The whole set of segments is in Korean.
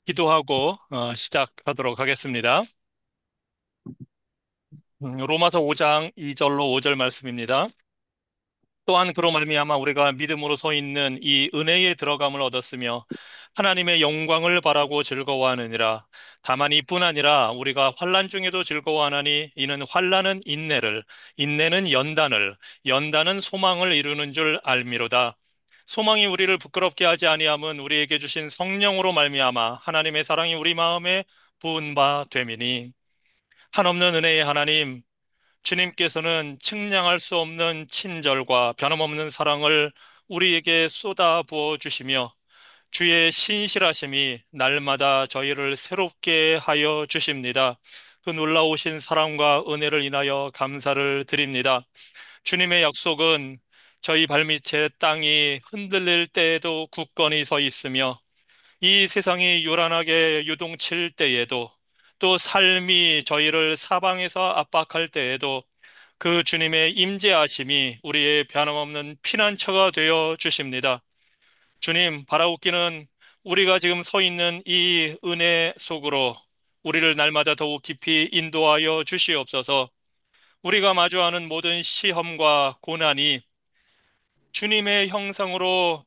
기도하고 시작하도록 하겠습니다. 로마서 5장 2절로 5절 말씀입니다. 또한 그로 말미암아 우리가 믿음으로 서 있는 이 은혜에 들어감을 얻었으며 하나님의 영광을 바라고 즐거워하느니라. 다만 이뿐 아니라 우리가 환난 중에도 즐거워하나니 이는 환난은 인내를, 인내는 연단을, 연단은 소망을 이루는 줄 알미로다. 소망이 우리를 부끄럽게 하지 아니함은 우리에게 주신 성령으로 말미암아 하나님의 사랑이 우리 마음에 부은 바 됨이니. 한없는 은혜의 하나님, 주님께서는 측량할 수 없는 친절과 변함없는 사랑을 우리에게 쏟아 부어 주시며 주의 신실하심이 날마다 저희를 새롭게 하여 주십니다. 그 놀라우신 사랑과 은혜를 인하여 감사를 드립니다. 주님의 약속은 저희 발밑에 땅이 흔들릴 때에도 굳건히 서 있으며 이 세상이 요란하게 요동칠 때에도 또 삶이 저희를 사방에서 압박할 때에도 그 주님의 임재하심이 우리의 변함없는 피난처가 되어 주십니다. 주님, 바라옵기는 우리가 지금 서 있는 이 은혜 속으로 우리를 날마다 더욱 깊이 인도하여 주시옵소서. 우리가 마주하는 모든 시험과 고난이 주님의 형상으로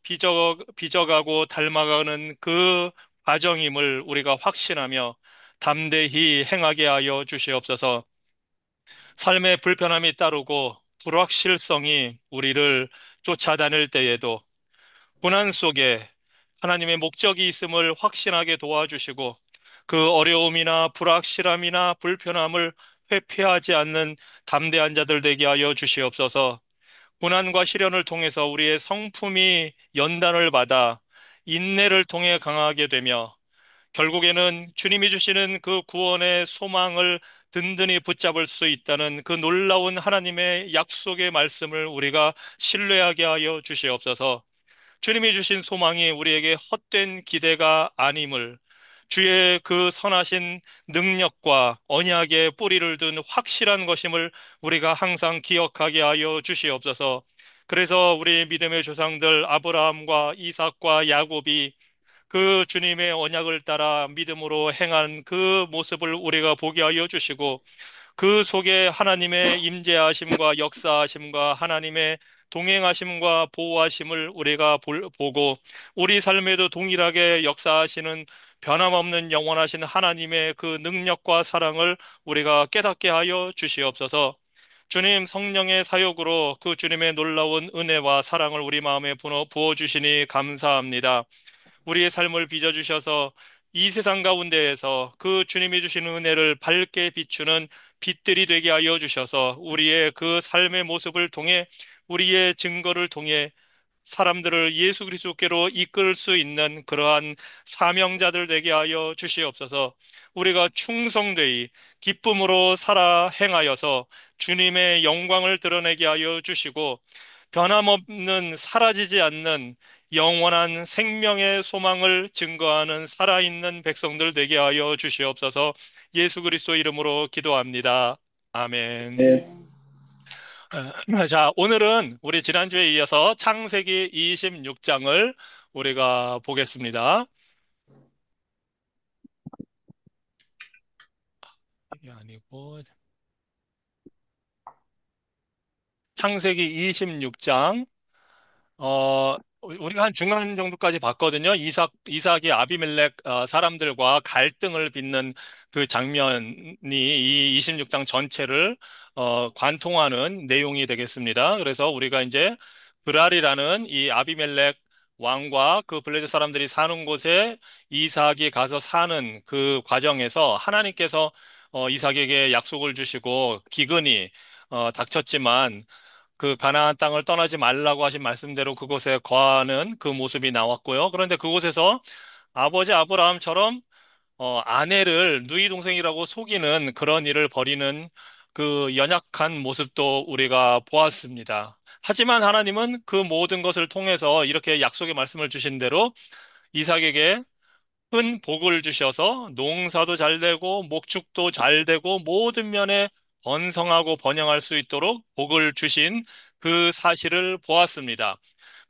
빚어가고 닮아가는 그 과정임을 우리가 확신하며 담대히 행하게 하여 주시옵소서. 삶의 불편함이 따르고 불확실성이 우리를 쫓아다닐 때에도 고난 속에 하나님의 목적이 있음을 확신하게 도와주시고 그 어려움이나 불확실함이나 불편함을 회피하지 않는 담대한 자들 되게 하여 주시옵소서. 고난과 시련을 통해서 우리의 성품이 연단을 받아 인내를 통해 강하게 되며 결국에는 주님이 주시는 그 구원의 소망을 든든히 붙잡을 수 있다는 그 놀라운 하나님의 약속의 말씀을 우리가 신뢰하게 하여 주시옵소서. 주님이 주신 소망이 우리에게 헛된 기대가 아님을 주의 그 선하신 능력과 언약의 뿌리를 둔 확실한 것임을 우리가 항상 기억하게 하여 주시옵소서. 그래서 우리 믿음의 조상들 아브라함과 이삭과 야곱이 그 주님의 언약을 따라 믿음으로 행한 그 모습을 우리가 보게 하여 주시고 그 속에 하나님의 임재하심과 역사하심과 하나님의 동행하심과 보호하심을 우리가 보고 우리 삶에도 동일하게 역사하시는 변함없는 영원하신 하나님의 그 능력과 사랑을 우리가 깨닫게 하여 주시옵소서. 주님 성령의 사역으로 그 주님의 놀라운 은혜와 사랑을 우리 마음에 부어주시니 감사합니다. 우리의 삶을 빚어주셔서 이 세상 가운데에서 그 주님이 주시는 은혜를 밝게 비추는 빛들이 되게 하여 주셔서 우리의 그 삶의 모습을 통해 우리의 증거를 통해 사람들을 예수 그리스도께로 이끌 수 있는 그러한 사명자들 되게 하여 주시옵소서. 우리가 충성되이 기쁨으로 살아 행하여서 주님의 영광을 드러내게 하여 주시고 변함없는 사라지지 않는 영원한 생명의 소망을 증거하는 살아있는 백성들 되게 하여 주시옵소서. 예수 그리스도 이름으로 기도합니다. 아멘. 네, 자, 오늘은 우리 지난주에 이어서 창세기 26장을 우리가 보겠습니다. 이게 아니고, 창세기 26장, 우리가 한 중간 정도까지 봤거든요. 이삭이 아비멜렉 사람들과 갈등을 빚는 그 장면이 이 26장 전체를 관통하는 내용이 되겠습니다. 그래서 우리가 이제 그랄이라는 이 아비멜렉 왕과 그 블레셋 사람들이 사는 곳에 이삭이 가서 사는 그 과정에서 하나님께서 이삭에게 약속을 주시고 기근이 닥쳤지만 그 가나안 땅을 떠나지 말라고 하신 말씀대로 그곳에 거하는 그 모습이 나왔고요. 그런데 그곳에서 아버지 아브라함처럼 아내를 누이 동생이라고 속이는 그런 일을 벌이는 그 연약한 모습도 우리가 보았습니다. 하지만 하나님은 그 모든 것을 통해서 이렇게 약속의 말씀을 주신 대로 이삭에게 큰 복을 주셔서 농사도 잘 되고 목축도 잘 되고 모든 면에 번성하고 번영할 수 있도록 복을 주신 그 사실을 보았습니다.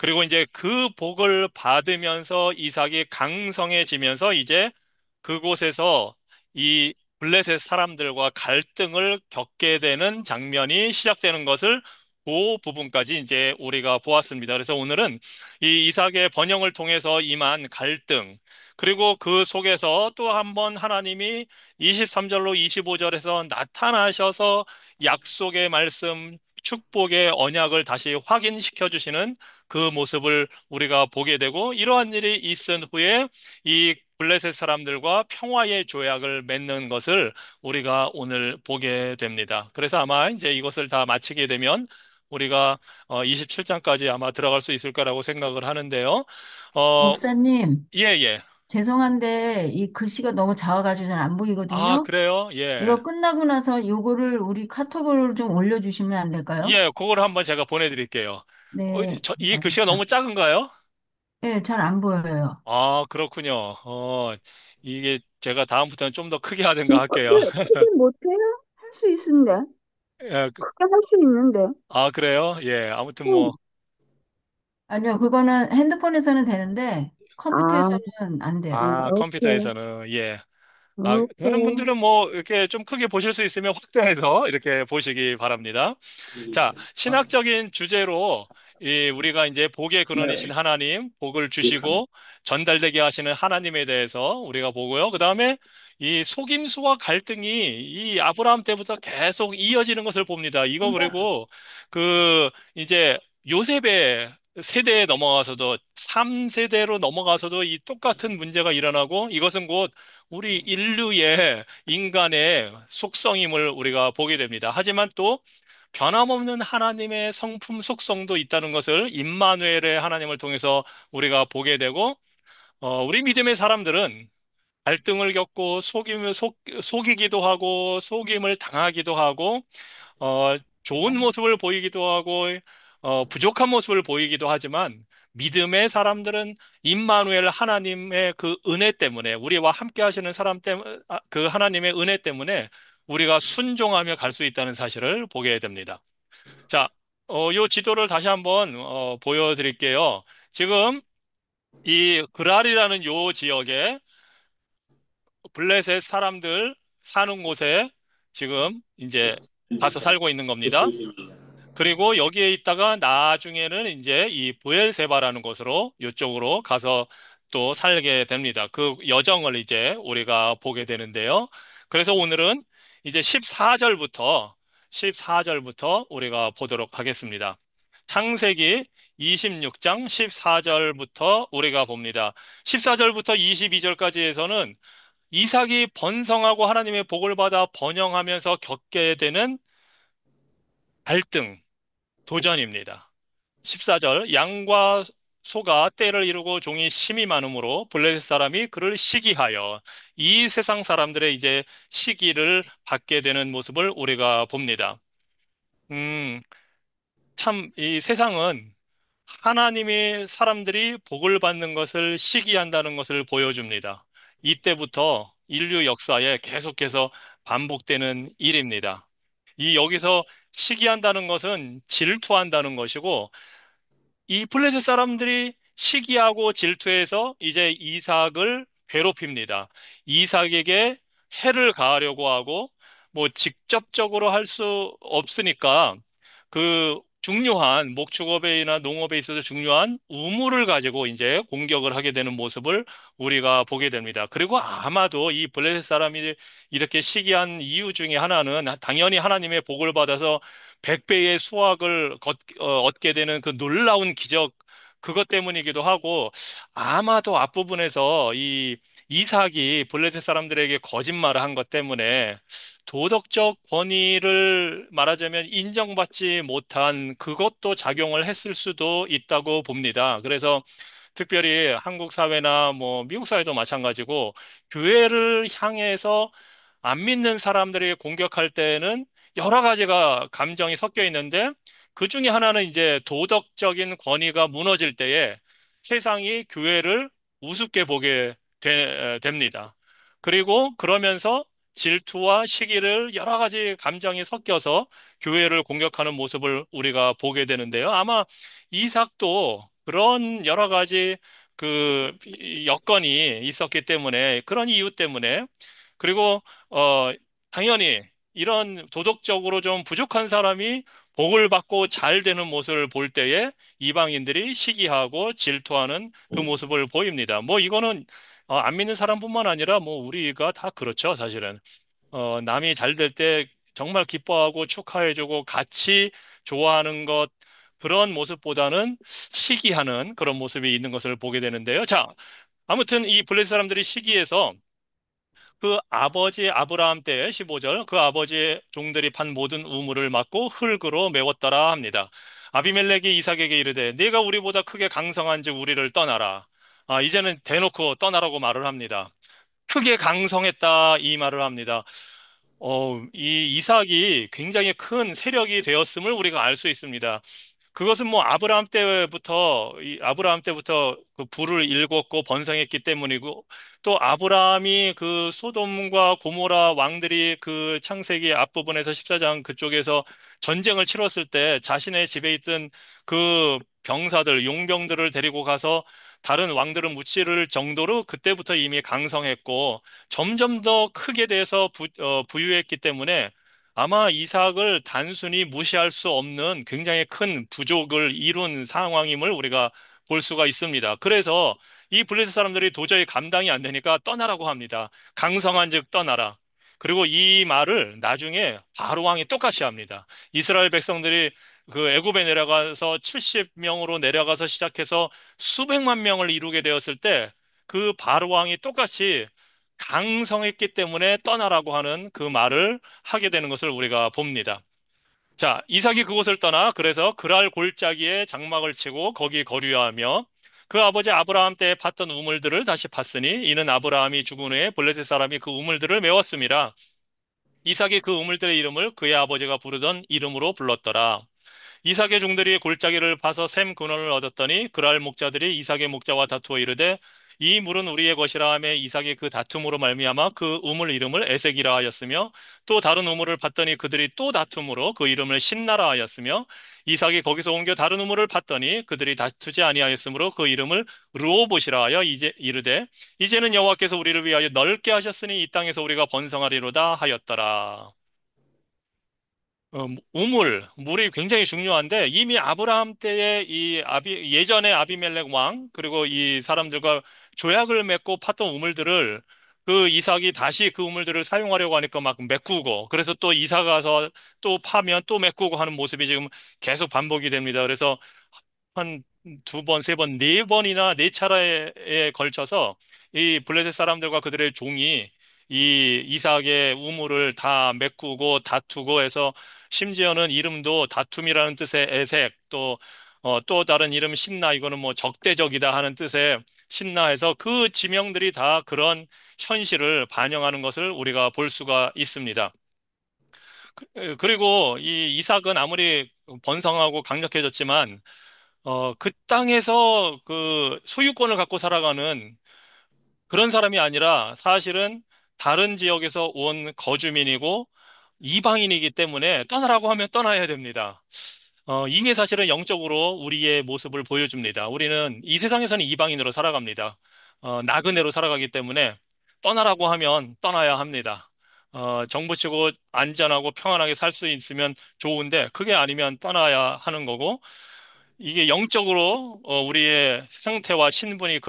그리고 이제 그 복을 받으면서 이삭이 강성해지면서 이제 그곳에서 이 블레셋 사람들과 갈등을 겪게 되는 장면이 시작되는 것을 그 부분까지 이제 우리가 보았습니다. 그래서 오늘은 이 이삭의 번영을 통해서 임한 갈등, 그리고 그 속에서 또 한 번 하나님이 23절로 25절에서 나타나셔서 약속의 말씀, 축복의 언약을 다시 확인시켜 주시는 그 모습을 우리가 보게 되고, 이러한 일이 있은 후에 이 블레셋 사람들과 평화의 조약을 맺는 것을 우리가 오늘 보게 됩니다. 그래서 아마 이제 이것을 다 마치게 되면 우리가 27장까지 아마 들어갈 수 있을 거라고 생각을 하는데요. 어, 목사님, 예, 예. 죄송한데 이 글씨가 너무 작아가지고 잘 안 아, 보이거든요. 그래요? 예. 이거 끝나고 나서 요거를 우리 카톡으로 좀 올려주시면 안 될까요? 예, 그걸 한번 제가 보내드릴게요. 네, 이 글씨가 감사합니다. 너무 작은가요? 네, 잘 안 보여요. 아, 그렇군요. 이게 제가 다음부터는 좀 더 크게 하든가 할게요. 크게 못해요? 할 수 있는데. 예, 크게 할 수 있는데. 아, 그래요? 예, 아무튼 응. 뭐, 아니요, 그거는 핸드폰에서는 되는데 아, 컴퓨터에서는 안 돼요. 오케이. 컴퓨터에서는, 예. 다른 오케이. 분들은 뭐, 이렇게 좀 크게 보실 수 있으면 확대해서 이렇게 보시기 바랍니다. 자, 신학적인 주제로 우리가 이제 복의 근원이신 하나님, 복을 주시고 전달되게 하시는 하나님에 대해서 우리가 보고요. 그 다음에 이 속임수와 갈등이 이 아브라함 때부터 계속 이어지는 것을 봅니다. 이거 그리고 이제 요셉의 세대에 넘어가서도 3세대로 넘어가서도 이 똑같은 문제가 일어나고, 이것은 곧 우리 인류의 인간의 속성임을 우리가 보게 됩니다. 하지만 또 변함없는 하나님의 성품 속성도 있다는 것을 임마누엘의 하나님을 통해서 우리가 보게 되고, 우리 믿음의 사람들은 갈등을 겪고 속이기도 하고 속임을 당하기도 하고, 좋은 모습을 보이기도 하고, 부족한 모습을 보이기도 하지만, 믿음의 사람들은 임마누엘 하나님의 그 은혜 때문에, 우리와 함께 하시는 사람 때문에, 그 하나님의 은혜 때문에 우리가 순종하며 갈 수 있다는 사실을 보게 됩니다. 자, 요 지도를 다시 한번 보여드릴게요. 지금 이 그랄이라는 요 지역에 블레셋 사람들 사는 곳에 지금 이제 가서 살고 있는 겁니다. 그리고 여기에 있다가 나중에는 이제 이 브엘세바라는 곳으로 이쪽으로 가서 또 살게 됩니다. 그 여정을 이제 우리가 보게 되는데요. 그래서 오늘은 이제 14절부터 우리가 보도록 하겠습니다. 창세기 26장 14절부터 우리가 봅니다. 14절부터 22절까지에서는 이삭이 번성하고 하나님의 복을 받아 번영하면서 겪게 되는 갈등, 도전입니다. 14절, 양과 소가 떼를 이루고 종이 심이 많으므로 블레셋 사람이 그를 시기하여 이 세상 사람들의 이제 시기를 받게 되는 모습을 우리가 봅니다. 음, 참, 이 세상은 하나님의 사람들이 복을 받는 것을 시기한다는 것을 보여줍니다. 이때부터 인류 역사에 계속해서 반복되는 일입니다. 이 여기서 시기한다는 것은 질투한다는 것이고, 이 블레셋 사람들이 시기하고 질투해서 이제 이삭을 괴롭힙니다. 이삭에게 해를 가하려고 하고, 뭐 직접적으로 할 수 없으니까 그 중요한 목축업이나 농업에 있어서 중요한 우물을 가지고 이제 공격을 하게 되는 모습을 우리가 보게 됩니다. 그리고 아마도 이 블레셋 사람이 이렇게 시기한 이유 중에 하나는 당연히 하나님의 복을 받아서 100배의 수확을 얻게 되는 그 놀라운 기적, 그것 때문이기도 하고, 아마도 앞부분에서 이 이삭이 블레셋 사람들에게 거짓말을 한 것 때문에 도덕적 권위를 말하자면 인정받지 못한 그것도 작용을 했을 수도 있다고 봅니다. 그래서 특별히 한국 사회나 뭐 미국 사회도 마찬가지고, 교회를 향해서 안 믿는 사람들이 공격할 때는 여러 가지가 감정이 섞여 있는데, 그 중에 하나는 이제 도덕적인 권위가 무너질 때에 세상이 교회를 우습게 보게 됩니다. 그리고 그러면서 질투와 시기를 여러 가지 감정이 섞여서 교회를 공격하는 모습을 우리가 보게 되는데요. 아마 이삭도 그런 여러 가지 그 여건이 있었기 때문에 그런 이유 때문에 그리고 어 당연히 이런 도덕적으로 좀 부족한 사람이 복을 받고 잘 되는 모습을 볼 때에 이방인들이 시기하고 질투하는 그 모습을 보입니다. 뭐 이거는 안 믿는 사람뿐만 아니라 뭐 우리가 다 그렇죠, 사실은. 남이 잘 될 때 정말 기뻐하고 축하해주고 같이 좋아하는 것, 그런 모습보다는 시기하는 그런 모습이 있는 것을 보게 되는데요. 자, 아무튼 이 블레셋 사람들이 시기해서 그 아버지 아브라함 때 15절 그 아버지의 종들이 판 모든 우물을 막고 흙으로 메웠더라 합니다. 아비멜렉이 이삭에게 이르되 네가 우리보다 크게 강성한즉 우리를 떠나라. 이제는 대놓고 떠나라고 말을 합니다. 크게 강성했다 이 말을 합니다. 이 이삭이 굉장히 큰 세력이 되었음을 우리가 알 수 있습니다. 그것은 뭐 아브라함 때부터 그 부를 일궜고 번성했기 때문이고 또 아브라함이 그 소돔과 고모라 왕들이 그 창세기 앞부분에서 14장 그쪽에서 전쟁을 치렀을 때 자신의 집에 있던 그 병사들, 용병들을 데리고 가서 다른 왕들을 무찌를 정도로 그때부터 이미 강성했고 점점 더 크게 돼서 부유했기 때문에 아마 이삭을 단순히 무시할 수 없는 굉장히 큰 부족을 이룬 상황임을 우리가 볼 수가 있습니다. 그래서 이 블레셋 사람들이 도저히 감당이 안 되니까 떠나라고 합니다. 강성한 즉 떠나라. 그리고 이 말을 나중에 바로 왕이 똑같이 합니다. 이스라엘 백성들이 그 애굽에 내려가서 70명으로 내려가서 시작해서 수백만 명을 이루게 되었을 때 그 바로 왕이 똑같이 강성했기 때문에 떠나라고 하는 그 말을 하게 되는 것을 우리가 봅니다. 자, 이삭이 그곳을 떠나 그래서 그랄 골짜기에 장막을 치고 거기 거류하며 그 아버지 아브라함 때에 팠던 우물들을 다시 팠으니 이는 아브라함이 죽은 후에 블레셋 사람이 그 우물들을 메웠습니다. 이삭이 그 우물들의 이름을 그의 아버지가 부르던 이름으로 불렀더라. 이삭의 종들이 골짜기를 파서 샘 근원을 얻었더니 그랄 목자들이 이삭의 목자와 다투어 이르되 이 물은 우리의 것이라 하며 이삭이 그 다툼으로 말미암아 그 우물 이름을 에색이라 하였으며 또 다른 우물을 봤더니 그들이 또 다툼으로 그 이름을 신나라 하였으며 이삭이 거기서 옮겨 다른 우물을 봤더니 그들이 다투지 아니하였으므로 그 이름을 르호봇이라 하여 이제 이르되 이제는 여호와께서 우리를 위하여 넓게 하셨으니 이 땅에서 우리가 번성하리로다 하였더라. 물이 굉장히 중요한데 이미 아브라함 때의 예전에 아비멜렉 왕, 그리고 이 사람들과 조약을 맺고 팠던 우물들을 그 이삭이 다시 그 우물들을 사용하려고 하니까 막 메꾸고, 그래서 또 이사 가서 또 파면 또 메꾸고 하는 모습이 지금 계속 반복이 됩니다. 그래서 한 두 번, 세 번, 네 번이나 네 차례에 걸쳐서 이 블레셋 사람들과 그들의 종이 이 이삭의 우물을 다 메꾸고 다투고 해서 심지어는 이름도 다툼이라는 뜻의 에색 또 다른 이름 신나 이거는 뭐 적대적이다 하는 뜻의 신나해서 그 지명들이 다 그런 현실을 반영하는 것을 우리가 볼 수가 있습니다. 그리고 이 이삭은 아무리 번성하고 강력해졌지만 그 땅에서 그 소유권을 갖고 살아가는 그런 사람이 아니라 사실은 다른 지역에서 온 거주민이고 이방인이기 때문에 떠나라고 하면 떠나야 됩니다. 이게 사실은 영적으로 우리의 모습을 보여줍니다. 우리는 이 세상에서는 이방인으로 살아갑니다. 나그네로 살아가기 때문에 떠나라고 하면 떠나야 합니다. 정부치고 안전하고 평안하게 살 수 있으면 좋은데 그게 아니면 떠나야 하는 거고 이게 영적으로 우리의 상태와 신분이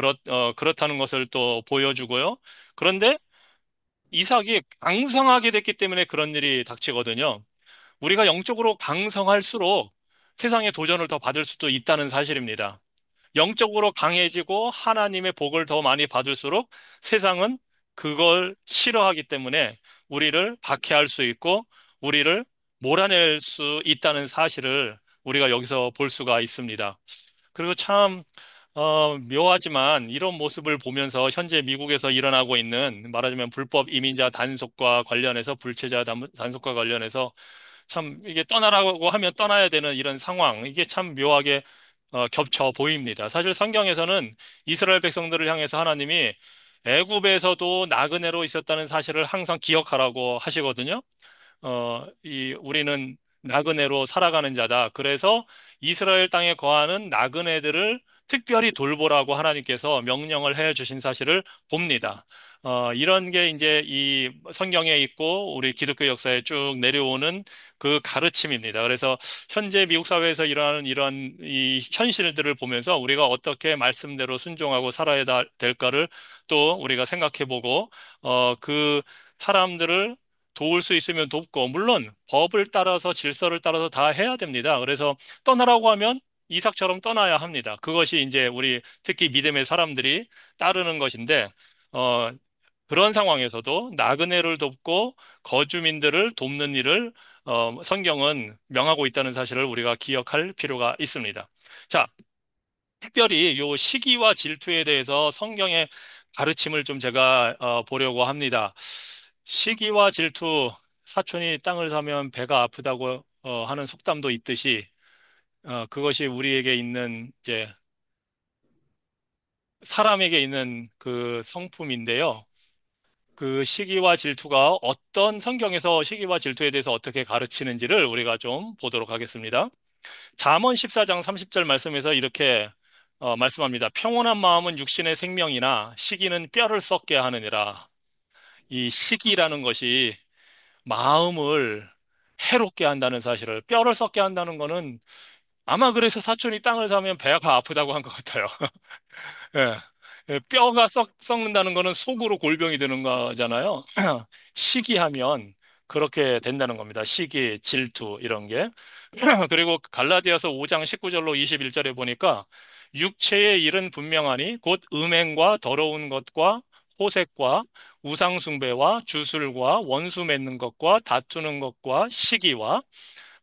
그렇다는 것을 또 보여주고요. 그런데 이삭이 강성하게 됐기 때문에 그런 일이 닥치거든요. 우리가 영적으로 강성할수록 세상의 도전을 더 받을 수도 있다는 사실입니다. 영적으로 강해지고 하나님의 복을 더 많이 받을수록 세상은 그걸 싫어하기 때문에 우리를 박해할 수 있고 우리를 몰아낼 수 있다는 사실을 우리가 여기서 볼 수가 있습니다. 그리고 참 묘하지만 이런 모습을 보면서 현재 미국에서 일어나고 있는 말하자면 불법 이민자 단속과 관련해서 불체자 단속과 관련해서 참 이게 떠나라고 하면 떠나야 되는 이런 상황, 이게 참 묘하게 겹쳐 보입니다. 사실 성경에서는 이스라엘 백성들을 향해서 하나님이 애굽에서도 나그네로 있었다는 사실을 항상 기억하라고 하시거든요. 우리는 나그네로 살아가는 자다. 그래서 이스라엘 땅에 거하는 나그네들을 특별히 돌보라고 하나님께서 명령을 해 주신 사실을 봅니다. 이런 게 이제 이 성경에 있고 우리 기독교 역사에 쭉 내려오는 그 가르침입니다. 그래서 현재 미국 사회에서 일어나는 이런 이 현실들을 보면서 우리가 어떻게 말씀대로 순종하고 살아야 될까를 또 우리가 생각해 보고, 그 사람들을 도울 수 있으면 돕고, 물론 법을 따라서 질서를 따라서 다 해야 됩니다. 그래서 떠나라고 하면 이삭처럼 떠나야 합니다. 그것이 이제 우리 특히 믿음의 사람들이 따르는 것인데, 어, 그런 상황에서도 나그네를 돕고 거주민들을 돕는 일을 성경은 명하고 있다는 사실을 우리가 기억할 필요가 있습니다. 자, 특별히 요 시기와 질투에 대해서 성경의 가르침을 좀 제가 보려고 합니다. 시기와 질투, 사촌이 땅을 사면 배가 아프다고 하는 속담도 있듯이, 그것이 우리에게 있는 이제 사람에게 있는 그 성품인데요. 그 시기와 질투가 어떤 성경에서 시기와 질투에 대해서 어떻게 가르치는지를 우리가 좀 보도록 하겠습니다. 잠언 14장 30절 말씀에서 이렇게 말씀합니다. 평온한 마음은 육신의 생명이나 시기는 뼈를 썩게 하느니라. 이 시기라는 것이 마음을 해롭게 한다는 사실을, 뼈를 썩게 한다는 거는 아마 그래서 사촌이 땅을 사면 배가 아프다고 한 것 같아요. 예. 뼈가 썩는다는 거는 속으로 골병이 드는 거잖아요. 시기하면 그렇게 된다는 겁니다. 시기, 질투, 이런 게. 그리고 갈라디아서 5장 19절로 21절에 보니까 육체의 일은 분명하니 곧 음행과 더러운 것과 호색과 우상숭배와 주술과 원수 맺는 것과 다투는 것과 시기와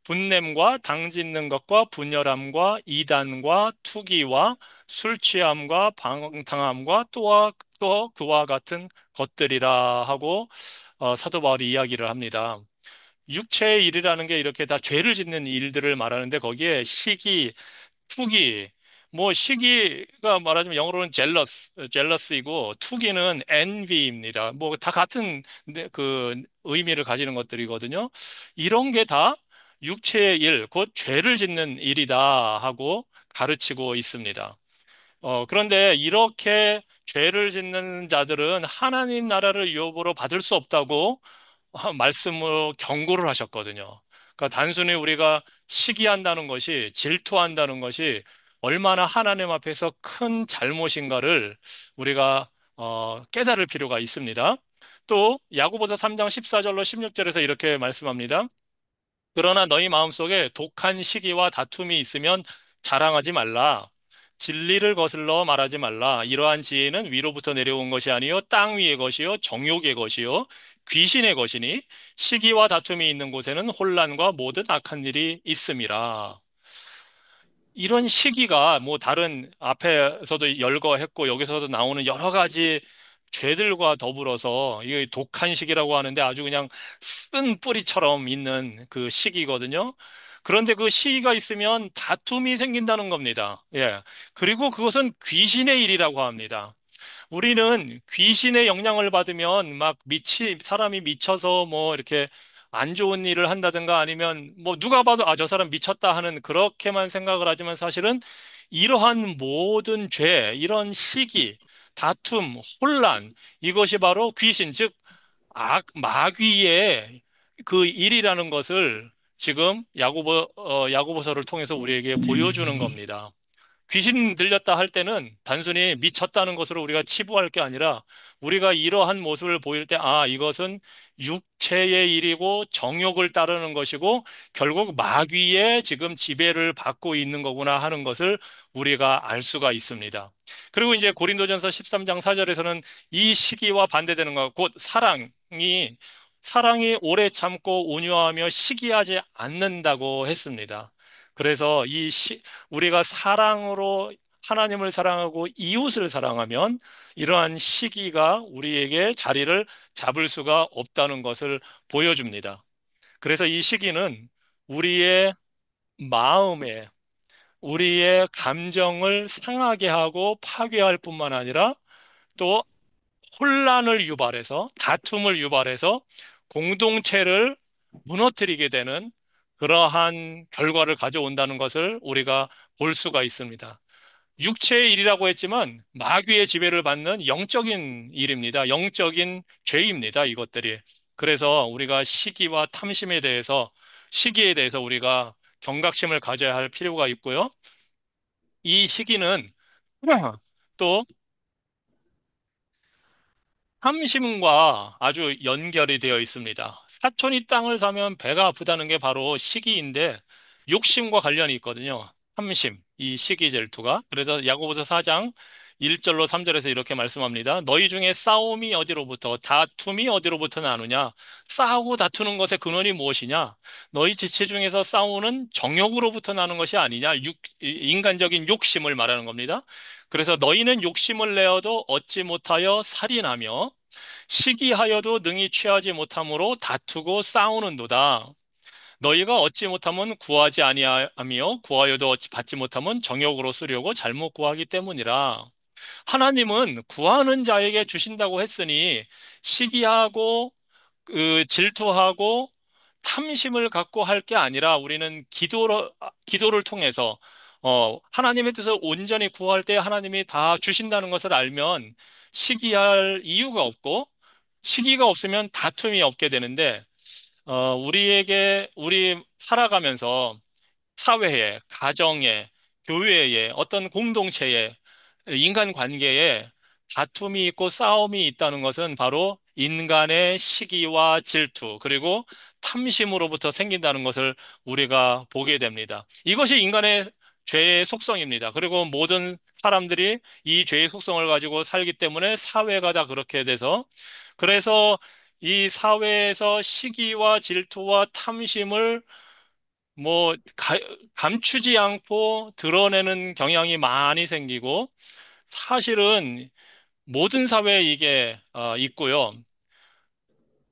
분냄과 당짓는 것과 분열함과 이단과 투기와 술 취함과 방탕함과 또 그와 같은 것들이라 하고 사도 바울이 이야기를 합니다. 육체의 일이라는 게 이렇게 다 죄를 짓는 일들을 말하는데 거기에 시기, 투기, 뭐 시기가 말하자면 영어로는 젤러스이고 투기는 envy입니다. 뭐 다 같은 그 의미를 가지는 것들이거든요. 이런 게 다 육체의 일, 곧 죄를 짓는 일이다 하고 가르치고 있습니다. 그런데 이렇게 죄를 짓는 자들은 하나님 나라를 유업으로 받을 수 없다고 말씀으로 경고를 하셨거든요. 그러니까 단순히 우리가 시기한다는 것이, 질투한다는 것이 얼마나 하나님 앞에서 큰 잘못인가를 우리가 깨달을 필요가 있습니다. 또 야고보서 3장 14절로 16절에서 이렇게 말씀합니다. 그러나 너희 마음속에 독한 시기와 다툼이 있으면 자랑하지 말라. 진리를 거슬러 말하지 말라. 이러한 지혜는 위로부터 내려온 것이 아니요 땅 위의 것이요 정욕의 것이요 귀신의 것이니 시기와 다툼이 있는 곳에는 혼란과 모든 악한 일이 있음이라. 이런 시기가 뭐 다른 앞에서도 열거했고 여기서도 나오는 여러 가지 죄들과 더불어서 이 독한 시기라고 하는데 아주 그냥 쓴 뿌리처럼 있는 그 시기거든요. 그런데 그 시기가 있으면 다툼이 생긴다는 겁니다. 예. 그리고 그것은 귀신의 일이라고 합니다. 우리는 귀신의 영향을 받으면 막 사람이 미쳐서 뭐 이렇게 안 좋은 일을 한다든가 아니면 뭐 누가 봐도 아, 저 사람 미쳤다 하는 그렇게만 생각을 하지만 사실은 이러한 모든 죄, 이런 시기, 다툼, 혼란, 이것이 바로 귀신, 즉, 마귀의 그 일이라는 것을 지금 야고보서를 통해서 우리에게 보여주는 겁니다. 귀신 들렸다 할 때는 단순히 미쳤다는 것으로 우리가 치부할 게 아니라 우리가 이러한 모습을 보일 때, 아, 이것은 육체의 일이고 정욕을 따르는 것이고 결국 마귀의 지금 지배를 받고 있는 거구나 하는 것을 우리가 알 수가 있습니다. 그리고 이제 고린도전서 13장 4절에서는 이 시기와 반대되는 것, 곧 사랑이 오래 참고 온유하며 시기하지 않는다고 했습니다. 그래서 우리가 사랑으로 하나님을 사랑하고 이웃을 사랑하면 이러한 시기가 우리에게 자리를 잡을 수가 없다는 것을 보여줍니다. 그래서 이 시기는 우리의 마음에, 우리의 감정을 상하게 하고 파괴할 뿐만 아니라 또 혼란을 유발해서 다툼을 유발해서 공동체를 무너뜨리게 되는 그러한 결과를 가져온다는 것을 우리가 볼 수가 있습니다. 육체의 일이라고 했지만 마귀의 지배를 받는 영적인 일입니다. 영적인 죄입니다. 이것들이. 그래서 우리가 시기에 대해서 우리가 경각심을 가져야 할 필요가 있고요. 이 시기는 또 탐심과 아주 연결이 되어 있습니다. 사촌이 땅을 사면 배가 아프다는 게 바로 시기인데 욕심과 관련이 있거든요. 탐심, 이 시기 질투가. 그래서 야고보서 4장 1절로 3절에서 이렇게 말씀합니다. 너희 중에 싸움이 어디로부터, 다툼이 어디로부터 나느냐? 싸우고 다투는 것의 근원이 무엇이냐? 너희 지체 중에서 싸우는 정욕으로부터 나는 것이 아니냐? 인간적인 욕심을 말하는 겁니다. 그래서 너희는 욕심을 내어도 얻지 못하여 살인하며 시기하여도 능히 취하지 못함으로 다투고 싸우는도다. 너희가 얻지 못하면 구하지 아니하며 구하여도 받지 못하면 정욕으로 쓰려고 잘못 구하기 때문이라. 하나님은 구하는 자에게 주신다고 했으니 시기하고 질투하고 탐심을 갖고 할 게 아니라 우리는 기도를 통해서 하나님의 뜻을 온전히 구할 때 하나님이 다 주신다는 것을 알면 시기할 이유가 없고 시기가 없으면 다툼이 없게 되는데 우리 살아가면서 사회에, 가정에, 교회에, 어떤 공동체에, 인간관계에 다툼이 있고 싸움이 있다는 것은 바로 인간의 시기와 질투, 그리고 탐심으로부터 생긴다는 것을 우리가 보게 됩니다. 이것이 인간의 죄의 속성입니다. 그리고 모든 사람들이 이 죄의 속성을 가지고 살기 때문에 사회가 다 그렇게 돼서 그래서 이 사회에서 시기와 질투와 탐심을 뭐 감추지 않고 드러내는 경향이 많이 생기고 사실은 모든 사회에 이게 있고요.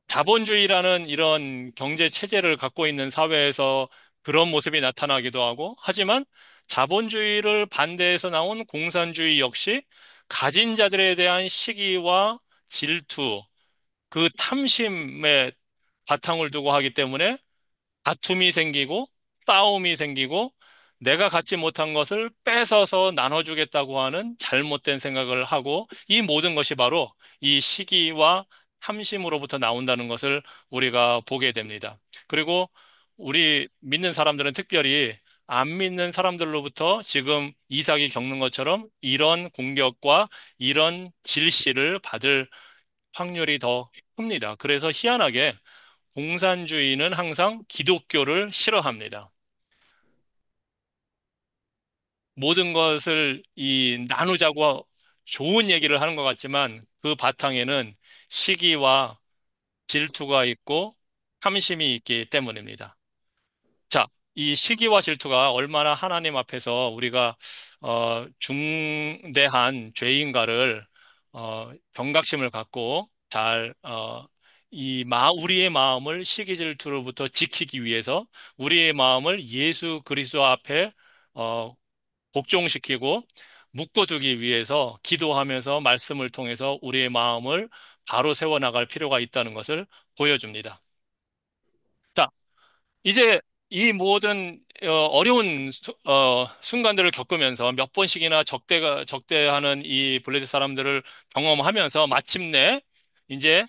자본주의라는 이런 경제 체제를 갖고 있는 사회에서 그런 모습이 나타나기도 하고 하지만 자본주의를 반대해서 나온 공산주의 역시 가진 자들에 대한 시기와 질투, 그 탐심에 바탕을 두고 하기 때문에 다툼이 생기고 싸움이 생기고 내가 갖지 못한 것을 뺏어서 나눠주겠다고 하는 잘못된 생각을 하고 이 모든 것이 바로 이 시기와 탐심으로부터 나온다는 것을 우리가 보게 됩니다. 그리고 우리 믿는 사람들은 특별히 안 믿는 사람들로부터 지금 이삭이 겪는 것처럼 이런 공격과 이런 질시를 받을 확률이 더 큽니다. 그래서 희한하게 공산주의는 항상 기독교를 싫어합니다. 모든 것을 이 나누자고 좋은 얘기를 하는 것 같지만 그 바탕에는 시기와 질투가 있고 탐심이 있기 때문입니다. 자, 이 시기와 질투가 얼마나 하나님 앞에서 우리가 중대한 죄인가를 경각심을 갖고 잘 우리의 마음을 시기 질투로부터 지키기 위해서 우리의 마음을 예수 그리스도 앞에 어, 복종시키고 묶어두기 위해서 기도하면서 말씀을 통해서 우리의 마음을 바로 세워나갈 필요가 있다는 것을 보여줍니다. 자, 이제 이 모든 어려운 순간들을 겪으면서 몇 번씩이나 적대하는 이 블레셋 사람들을 경험하면서 마침내 이제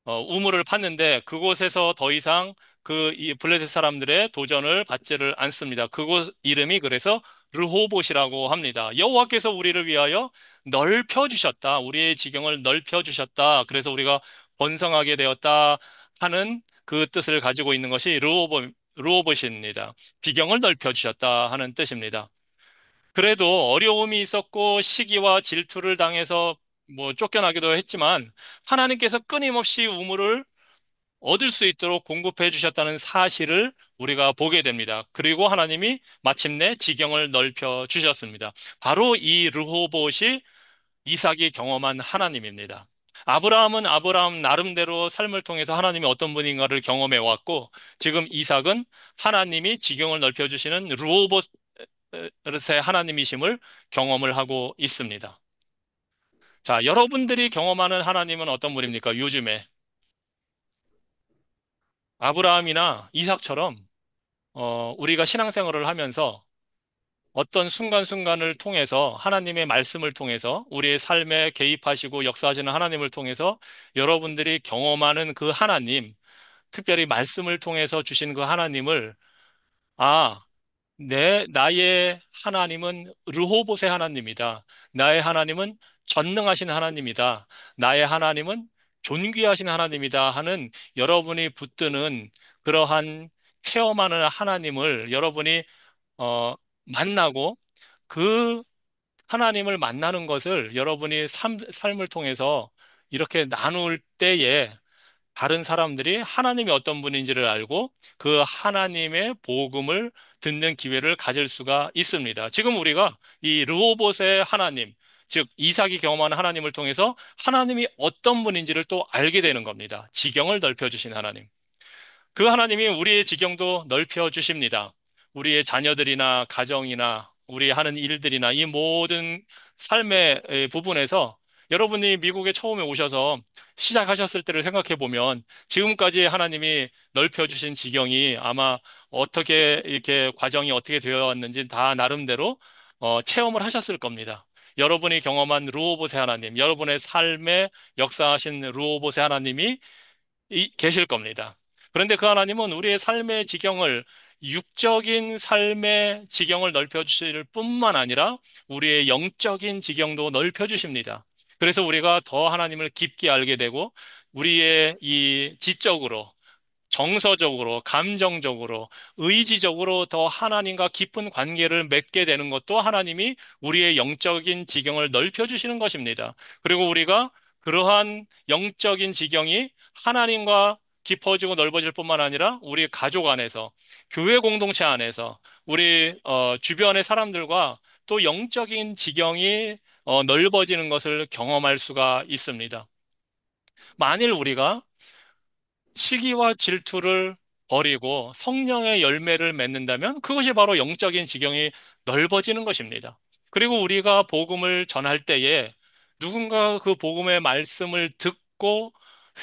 우물을 팠는데 그곳에서 더 이상 이 블레셋 사람들의 도전을 받지를 않습니다. 그곳 이름이 그래서 르호봇이라고 합니다. 여호와께서 우리를 위하여 넓혀 주셨다. 우리의 지경을 넓혀 주셨다. 그래서 우리가 번성하게 되었다 하는 그 뜻을 가지고 있는 것이 르호봇입니다. 지경을 넓혀 주셨다 하는 뜻입니다. 그래도 어려움이 있었고 시기와 질투를 당해서 뭐 쫓겨나기도 했지만 하나님께서 끊임없이 우물을 얻을 수 있도록 공급해 주셨다는 사실을 우리가 보게 됩니다. 그리고 하나님이 마침내 지경을 넓혀 주셨습니다. 바로 이 르호봇이 이삭이 경험한 하나님입니다. 아브라함은 아브라함 나름대로 삶을 통해서 하나님이 어떤 분인가를 경험해 왔고 지금 이삭은 하나님이 지경을 넓혀 주시는 르호봇의 하나님이심을 경험을 하고 있습니다. 자, 여러분들이 경험하는 하나님은 어떤 분입니까? 요즘에 아브라함이나 이삭처럼 우리가 신앙생활을 하면서 어떤 순간순간을 통해서 하나님의 말씀을 통해서 우리의 삶에 개입하시고 역사하시는 하나님을 통해서 여러분들이 경험하는 그 하나님, 특별히 말씀을 통해서 주신 그 하나님을 아, 나의 하나님은 르호봇의 하나님이다. 나의 하나님은 전능하신 하나님이다. 나의 하나님은 존귀하신 하나님이다 하는 여러분이 붙드는 그러한 체험하는 하나님을 여러분이 어, 만나고 그 하나님을 만나는 것을 여러분이 삶을 통해서 이렇게 나눌 때에 다른 사람들이 하나님이 어떤 분인지를 알고 그 하나님의 복음을 듣는 기회를 가질 수가 있습니다. 지금 우리가 이 르호봇의 하나님, 즉 이삭이 경험하는 하나님을 통해서 하나님이 어떤 분인지를 또 알게 되는 겁니다. 지경을 넓혀주신 하나님. 그 하나님이 우리의 지경도 넓혀 주십니다. 우리의 자녀들이나 가정이나 우리 하는 일들이나 이 모든 삶의 부분에서 여러분이 미국에 처음에 오셔서 시작하셨을 때를 생각해 보면 지금까지 하나님이 넓혀 주신 지경이 아마 어떻게 이렇게 과정이 어떻게 되어 왔는지 다 나름대로 체험을 하셨을 겁니다. 여러분이 경험한 루오봇의 하나님, 여러분의 삶에 역사하신 루오봇의 하나님이 계실 겁니다. 그런데 그 하나님은 우리의 삶의 지경을 육적인 삶의 지경을 넓혀주실 뿐만 아니라 우리의 영적인 지경도 넓혀주십니다. 그래서 우리가 더 하나님을 깊게 알게 되고 우리의 이 지적으로 정서적으로, 감정적으로, 의지적으로 더 하나님과 깊은 관계를 맺게 되는 것도 하나님이 우리의 영적인 지경을 넓혀주시는 것입니다. 그리고 우리가 그러한 영적인 지경이 하나님과 깊어지고 넓어질 뿐만 아니라 우리 가족 안에서, 교회 공동체 안에서, 우리 주변의 사람들과 또 영적인 지경이 넓어지는 것을 경험할 수가 있습니다. 만일 우리가 시기와 질투를 버리고 성령의 열매를 맺는다면 그것이 바로 영적인 지경이 넓어지는 것입니다. 그리고 우리가 복음을 전할 때에 누군가 그 복음의 말씀을 듣고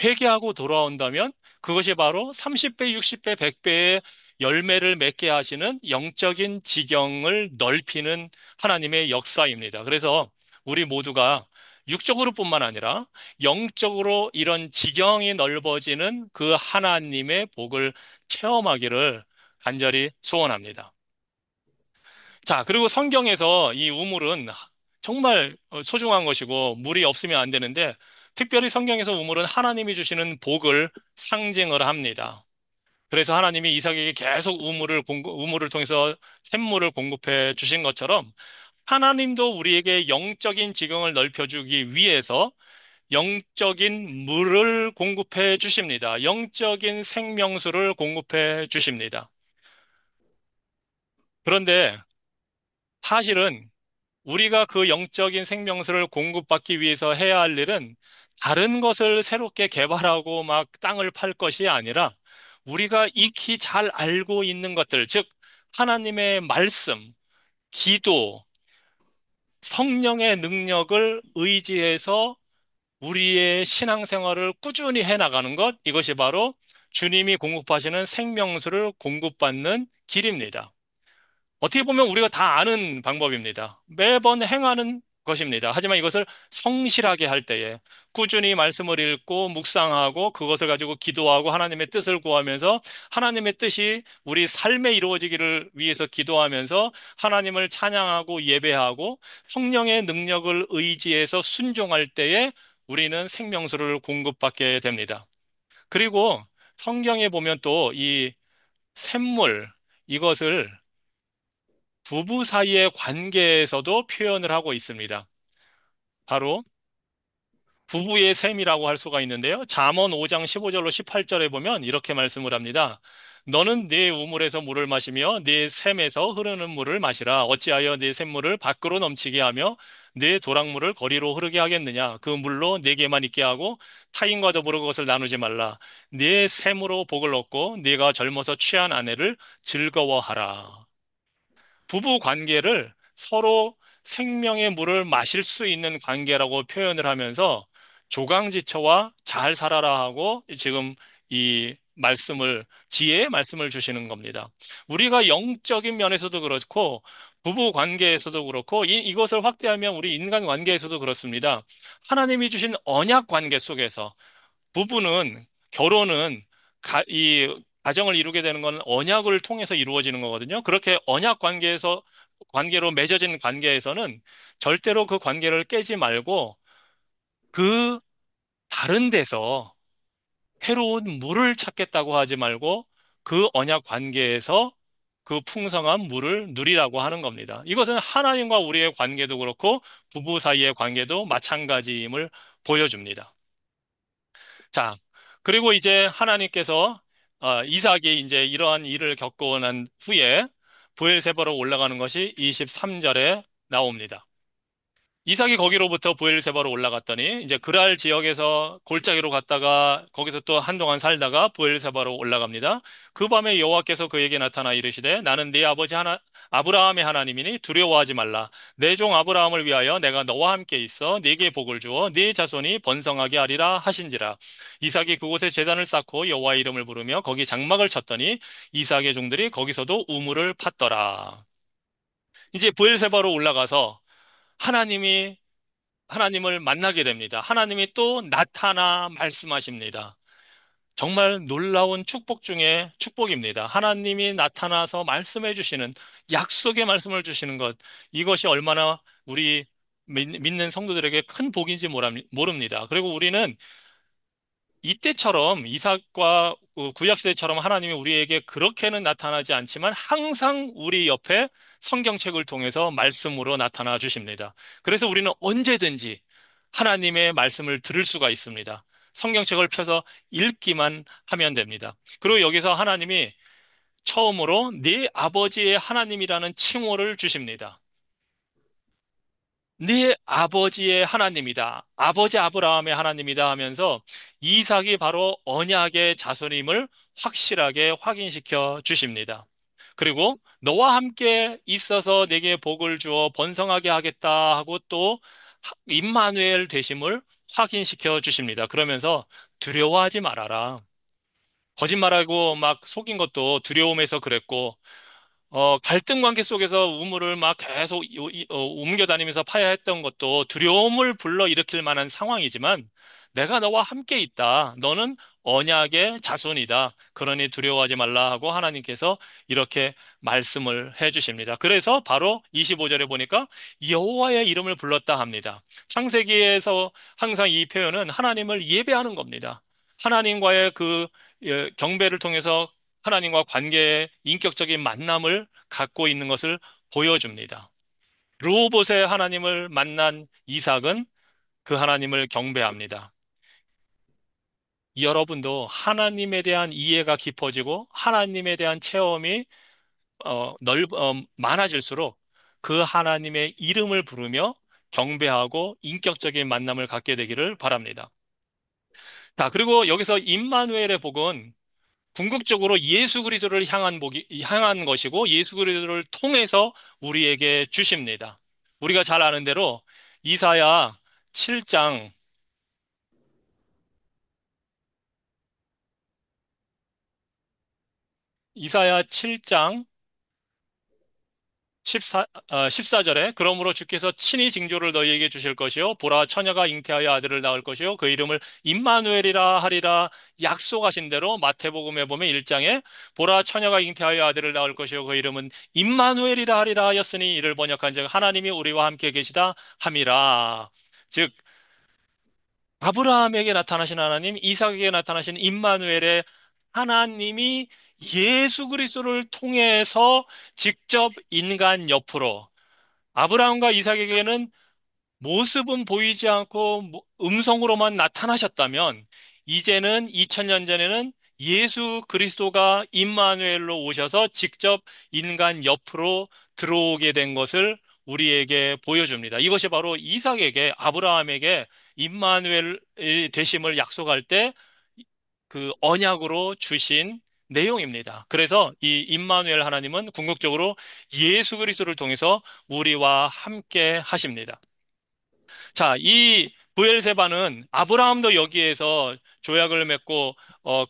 회개하고 돌아온다면 그것이 바로 30배, 60배, 100배의 열매를 맺게 하시는 영적인 지경을 넓히는 하나님의 역사입니다. 그래서 우리 모두가 육적으로뿐만 아니라 영적으로 이런 지경이 넓어지는 그 하나님의 복을 체험하기를 간절히 소원합니다. 자, 그리고 성경에서 이 우물은 정말 소중한 것이고 물이 없으면 안 되는데 특별히 성경에서 우물은 하나님이 주시는 복을 상징을 합니다. 그래서 하나님이 이삭에게 계속 우물을 통해서 샘물을 공급해 주신 것처럼 하나님도 우리에게 영적인 지경을 넓혀주기 위해서 영적인 물을 공급해 주십니다. 영적인 생명수를 공급해 주십니다. 그런데 사실은 우리가 그 영적인 생명수를 공급받기 위해서 해야 할 일은 다른 것을 새롭게 개발하고 막 땅을 팔 것이 아니라 우리가 익히 잘 알고 있는 것들, 즉, 하나님의 말씀, 기도, 성령의 능력을 의지해서 우리의 신앙생활을 꾸준히 해나가는 것, 이것이 바로 주님이 공급하시는 생명수를 공급받는 길입니다. 어떻게 보면 우리가 다 아는 방법입니다. 매번 행하는 것입니다. 하지만 이것을 성실하게 할 때에 꾸준히 말씀을 읽고 묵상하고 그것을 가지고 기도하고 하나님의 뜻을 구하면서 하나님의 뜻이 우리 삶에 이루어지기를 위해서 기도하면서 하나님을 찬양하고 예배하고 성령의 능력을 의지해서 순종할 때에 우리는 생명수를 공급받게 됩니다. 그리고 성경에 보면 또 이 샘물, 이것을 부부 사이의 관계에서도 표현을 하고 있습니다. 바로 부부의 셈이라고 할 수가 있는데요. 잠언 5장 15절로 18절에 보면 이렇게 말씀을 합니다. 너는 네 우물에서 물을 마시며 네 샘에서 흐르는 물을 마시라. 어찌하여 네 샘물을 밖으로 넘치게 하며 네 도랑물을 거리로 흐르게 하겠느냐. 그 물로 네게만 있게 하고 타인과 더불어 그것을 나누지 말라. 네 샘으로 복을 얻고 네가 젊어서 취한 아내를 즐거워하라. 부부 관계를 서로 생명의 물을 마실 수 있는 관계라고 표현을 하면서 조강지처와 잘 살아라 하고 지금 이 지혜의 말씀을 주시는 겁니다. 우리가 영적인 면에서도 그렇고 부부 관계에서도 그렇고 이것을 확대하면 우리 인간 관계에서도 그렇습니다. 하나님이 주신 언약 관계 속에서 결혼은 이 가정을 이루게 되는 건 언약을 통해서 이루어지는 거거든요. 그렇게 언약 관계로 맺어진 관계에서는 절대로 그 관계를 깨지 말고 그 다른 데서 새로운 물을 찾겠다고 하지 말고 그 언약 관계에서 그 풍성한 물을 누리라고 하는 겁니다. 이것은 하나님과 우리의 관계도 그렇고 부부 사이의 관계도 마찬가지임을 보여줍니다. 자, 그리고 이제 하나님께서 이삭이 이제 이러한 일을 겪고 난 후에 부엘세바로 올라가는 것이 23절에 나옵니다. 이삭이 거기로부터 부엘세바로 올라갔더니 이제 그랄 지역에서 골짜기로 갔다가 거기서 또 한동안 살다가 부엘세바로 올라갑니다. 그 밤에 여호와께서 그에게 나타나 이르시되 나는 네 아버지 아브라함의 하나님이니 두려워하지 말라. 내 종 아브라함을 위하여 내가 너와 함께 있어 네게 복을 주어 네 자손이 번성하게 하리라 하신지라. 이삭이 그곳에 제단을 쌓고 여호와의 이름을 부르며 거기 장막을 쳤더니 이삭의 종들이 거기서도 우물을 팠더라. 이제 부엘세바로 올라가서 하나님이 하나님을 만나게 됩니다. 하나님이 또 나타나 말씀하십니다. 정말 놀라운 축복 중에 축복입니다. 하나님이 나타나서 말씀해 주시는 약속의 말씀을 주시는 것, 이것이 얼마나 우리 믿는 성도들에게 큰 복인지 모릅니다. 그리고 우리는 이때처럼 이삭과 구약시대처럼 하나님이 우리에게 그렇게는 나타나지 않지만 항상 우리 옆에 성경책을 통해서 말씀으로 나타나 주십니다. 그래서 우리는 언제든지 하나님의 말씀을 들을 수가 있습니다. 성경책을 펴서 읽기만 하면 됩니다. 그리고 여기서 하나님이 처음으로 네 아버지의 하나님이라는 칭호를 주십니다. 네 아버지의 하나님이다. 아버지 아브라함의 하나님이다 하면서 이삭이 바로 언약의 자손임을 확실하게 확인시켜 주십니다. 그리고 너와 함께 있어서 내게 복을 주어 번성하게 하겠다 하고 또 임마누엘 되심을 확인시켜 주십니다. 그러면서 두려워하지 말아라. 거짓말하고 막 속인 것도 두려움에서 그랬고 갈등 관계 속에서 우물을 막 계속 옮겨 다니면서 파야 했던 것도 두려움을 불러일으킬 만한 상황이지만 내가 너와 함께 있다. 너는 언약의 자손이다. 그러니 두려워하지 말라 하고 하나님께서 이렇게 말씀을 해 주십니다. 그래서 바로 25절에 보니까 여호와의 이름을 불렀다 합니다. 창세기에서 항상 이 표현은 하나님을 예배하는 겁니다. 하나님과의 경배를 통해서 하나님과 관계의 인격적인 만남을 갖고 있는 것을 보여줍니다. 르호봇의 하나님을 만난 이삭은 그 하나님을 경배합니다. 여러분도 하나님에 대한 이해가 깊어지고 하나님에 대한 체험이 많아질수록 그 하나님의 이름을 부르며 경배하고 인격적인 만남을 갖게 되기를 바랍니다. 자, 그리고 여기서 임마누엘의 복은 궁극적으로 예수 그리스도를 향한 것이고 예수 그리스도를 통해서 우리에게 주십니다. 우리가 잘 아는 대로 이사야 7장 이사야 7장 14절에 그러므로 주께서 친히 징조를 너희에게 주실 것이요 보라 처녀가 잉태하여 아들을 낳을 것이요 그 이름을 임마누엘이라 하리라 약속하신 대로 마태복음에 보면 1장에 보라 처녀가 잉태하여 아들을 낳을 것이요 그 이름은 임마누엘이라 하리라 하였으니 이를 번역한즉 하나님이 우리와 함께 계시다 함이라. 즉 아브라함에게 나타나신 하나님, 이삭에게 나타나신 임마누엘의 하나님이 예수 그리스도를 통해서 직접 인간 옆으로 아브라함과 이삭에게는 모습은 보이지 않고 음성으로만 나타나셨다면 이제는 2000년 전에는 예수 그리스도가 임마누엘로 오셔서 직접 인간 옆으로 들어오게 된 것을 우리에게 보여줍니다. 이것이 바로 이삭에게 아브라함에게 임마누엘 되심을 약속할 때 그 언약으로 주신 내용입니다. 그래서 이 임마누엘 하나님은 궁극적으로 예수 그리스도를 통해서 우리와 함께 하십니다. 자, 이 부엘세바는 아브라함도 여기에서 조약을 맺고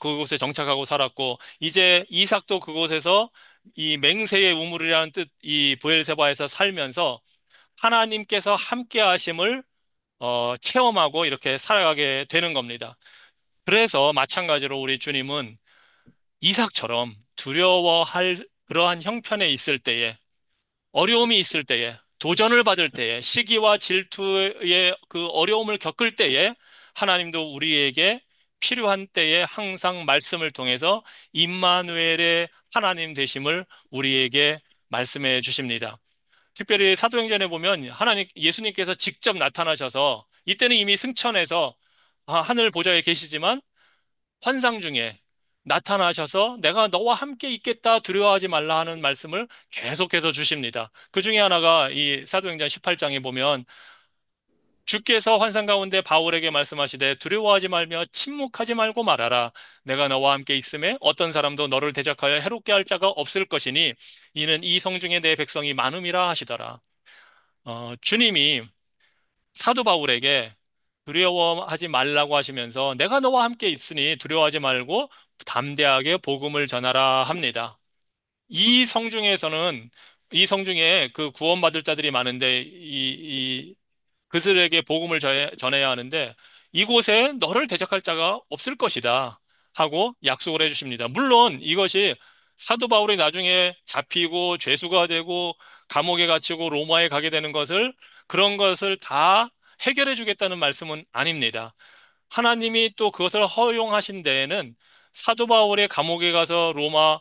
그곳에 정착하고 살았고 이제 이삭도 그곳에서 이 맹세의 우물이라는 뜻, 이 브엘세바에서 살면서 하나님께서 함께 하심을 체험하고 이렇게 살아가게 되는 겁니다. 그래서 마찬가지로 우리 주님은 이삭처럼 두려워할 그러한 형편에 있을 때에, 어려움이 있을 때에, 도전을 받을 때에, 시기와 질투의 그 어려움을 겪을 때에 하나님도 우리에게 필요한 때에 항상 말씀을 통해서 임마누엘의 하나님 되심을 우리에게 말씀해 주십니다. 특별히 사도행전에 보면 예수님께서 직접 나타나셔서 이때는 이미 승천해서 하늘 보좌에 계시지만 환상 중에 나타나셔서 내가 너와 함께 있겠다 두려워하지 말라 하는 말씀을 계속해서 주십니다. 그 중에 하나가 이 사도행전 18장에 보면 주께서 환상 가운데 바울에게 말씀하시되 두려워하지 말며 침묵하지 말고 말하라. 내가 너와 함께 있음에 어떤 사람도 너를 대적하여 해롭게 할 자가 없을 것이니 이는 이 성중에 내 백성이 많음이라 하시더라. 주님이 사도 바울에게 두려워하지 말라고 하시면서 내가 너와 함께 있으니 두려워하지 말고 담대하게 복음을 전하라 합니다. 이 성중에서는 이 성중에 그 구원받을 자들이 많은데 그들에게 복음을 전해야 하는데 이곳에 너를 대적할 자가 없을 것이다 하고 약속을 해주십니다. 물론 이것이 사도 바울이 나중에 잡히고 죄수가 되고 감옥에 갇히고 로마에 가게 되는 그런 것을 다 해결해 주겠다는 말씀은 아닙니다. 하나님이 또 그것을 허용하신 데에는 사도 바울의 감옥에 가서 로마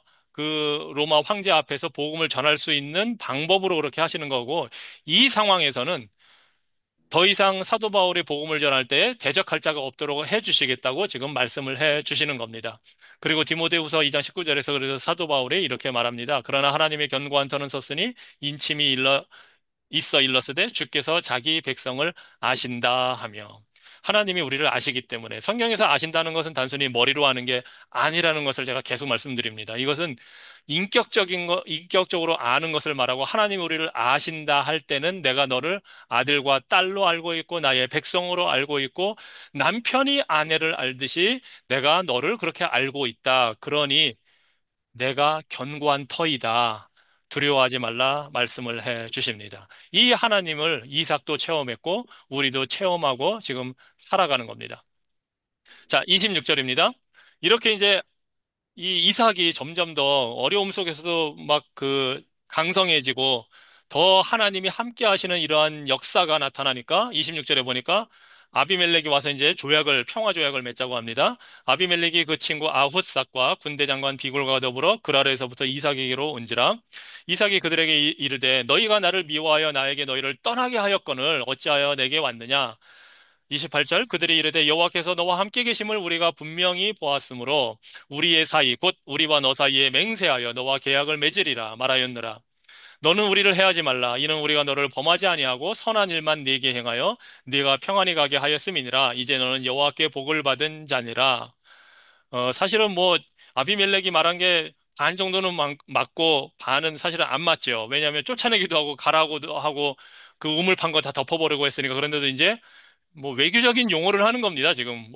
황제 앞에서 복음을 전할 수 있는 방법으로 그렇게 하시는 거고 이 상황에서는 더 이상 사도 바울의 복음을 전할 때 대적할 자가 없도록 해 주시겠다고 지금 말씀을 해 주시는 겁니다. 그리고 디모데후서 2장 19절에서 그래서 사도 바울이 이렇게 말합니다. 그러나 하나님의 견고한 터는 섰으니 인침이 있어 일렀으되 주께서 자기 백성을 아신다 하며 하나님이 우리를 아시기 때문에 성경에서 아신다는 것은 단순히 머리로 아는 게 아니라는 것을 제가 계속 말씀드립니다. 이것은 인격적으로 아는 것을 말하고 하나님이 우리를 아신다 할 때는 내가 너를 아들과 딸로 알고 있고 나의 백성으로 알고 있고 남편이 아내를 알듯이 내가 너를 그렇게 알고 있다. 그러니 내가 견고한 터이다. 두려워하지 말라 말씀을 해 주십니다. 이 하나님을 이삭도 체험했고 우리도 체험하고 지금 살아가는 겁니다. 자, 26절입니다. 이렇게 이제 이 이삭이 점점 더 어려움 속에서도 막 강성해지고 더 하나님이 함께 하시는 이러한 역사가 나타나니까 26절에 보니까 아비멜렉이 와서 이제 평화 조약을 맺자고 합니다. 아비멜렉이 그 친구 아훗삭과 군대 장관 비골과 더불어 그랄에서부터 이삭에게로 온지라 이삭이 그들에게 이르되 너희가 나를 미워하여 나에게 너희를 떠나게 하였거늘 어찌하여 내게 왔느냐 28절 그들이 이르되 여호와께서 너와 함께 계심을 우리가 분명히 보았으므로 우리의 사이 곧 우리와 너 사이에 맹세하여 너와 계약을 맺으리라 말하였느라 너는 우리를 해하지 말라 이는 우리가 너를 범하지 아니하고 선한 일만 네게 행하여 네가 평안히 가게 하였음이니라 이제 너는 여호와께 복을 받은 자니라 사실은 뭐 아비멜렉이 말한 게 반 정도는 맞고 반은 사실은 안 맞죠. 왜냐하면 쫓아내기도 하고 가라고도 하고 그 우물 판 거 다 덮어버리고 했으니까 그런데도 이제 뭐 외교적인 용어를 하는 겁니다, 지금.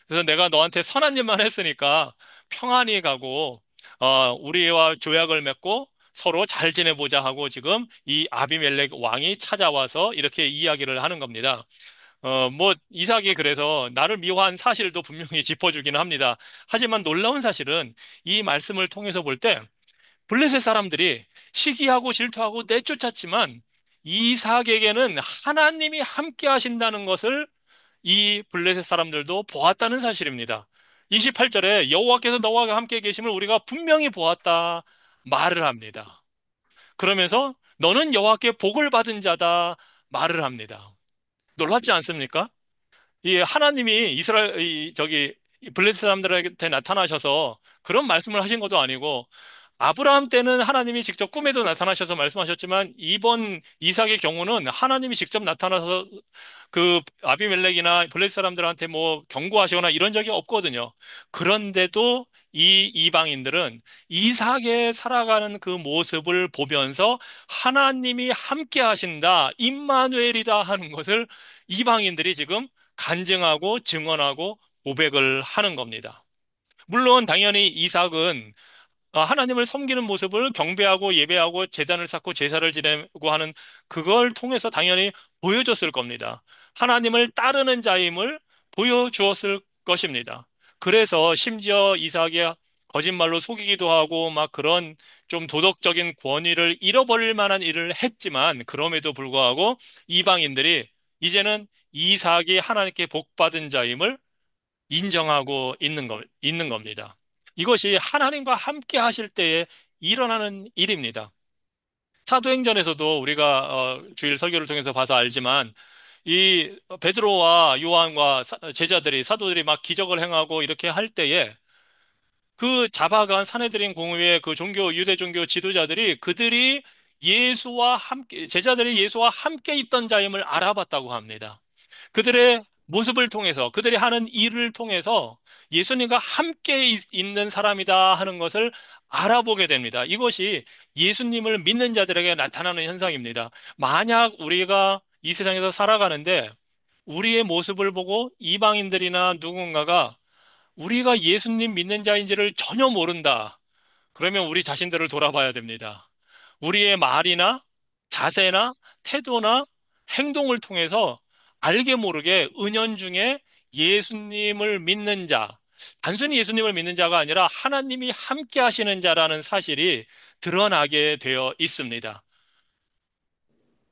그래서 내가 너한테 선한 일만 했으니까 평안히 가고, 우리와 조약을 맺고 서로 잘 지내보자 하고 지금 이 아비멜렉 왕이 찾아와서 이렇게 이야기를 하는 겁니다. 뭐, 이삭이 그래서 나를 미워한 사실도 분명히 짚어주기는 합니다. 하지만 놀라운 사실은 이 말씀을 통해서 볼 때 블레셋 사람들이 시기하고 질투하고 내쫓았지만 이삭에게는 하나님이 함께 하신다는 것을 이 블레셋 사람들도 보았다는 사실입니다. 28절에 여호와께서 너와 함께 계심을 우리가 분명히 보았다 말을 합니다. 그러면서 너는 여호와께 복을 받은 자다 말을 합니다. 놀랍지 않습니까? 이 하나님이 이 블레셋 사람들한테 나타나셔서 그런 말씀을 하신 것도 아니고 아브라함 때는 하나님이 직접 꿈에도 나타나셔서 말씀하셨지만 이번 이삭의 경우는 하나님이 직접 나타나서 그 아비멜렉이나 블레셋 사람들한테 뭐 경고하시거나 이런 적이 없거든요. 그런데도 이 이방인들은 이삭의 살아가는 그 모습을 보면서 하나님이 함께 하신다, 임마누엘이다 하는 것을 이방인들이 지금 간증하고 증언하고 고백을 하는 겁니다. 물론 당연히 이삭은 하나님을 섬기는 모습을 경배하고 예배하고 제단을 쌓고 제사를 지내고 하는 그걸 통해서 당연히 보여줬을 겁니다. 하나님을 따르는 자임을 보여주었을 것입니다. 그래서 심지어 이삭이 거짓말로 속이기도 하고 막 그런 좀 도덕적인 권위를 잃어버릴 만한 일을 했지만 그럼에도 불구하고 이방인들이 이제는 이삭이 하나님께 복받은 자임을 인정하고 있는 겁니다. 이것이 하나님과 함께 하실 때에 일어나는 일입니다. 사도행전에서도 우리가 주일 설교를 통해서 봐서 알지만 이 베드로와 요한과 제자들이 사도들이 막 기적을 행하고 이렇게 할 때에 그 잡아간 사내들인 공회의 그 유대 종교 지도자들이 그들이 제자들이 예수와 함께 있던 자임을 알아봤다고 합니다. 그들의 모습을 통해서, 그들이 하는 일을 통해서 예수님과 함께 있는 사람이다 하는 것을 알아보게 됩니다. 이것이 예수님을 믿는 자들에게 나타나는 현상입니다. 만약 우리가 이 세상에서 살아가는데 우리의 모습을 보고 이방인들이나 누군가가 우리가 예수님 믿는 자인지를 전혀 모른다. 그러면 우리 자신들을 돌아봐야 됩니다. 우리의 말이나 자세나 태도나 행동을 통해서 알게 모르게 은연중에 예수님을 믿는 자, 단순히 예수님을 믿는 자가 아니라 하나님이 함께 하시는 자라는 사실이 드러나게 되어 있습니다.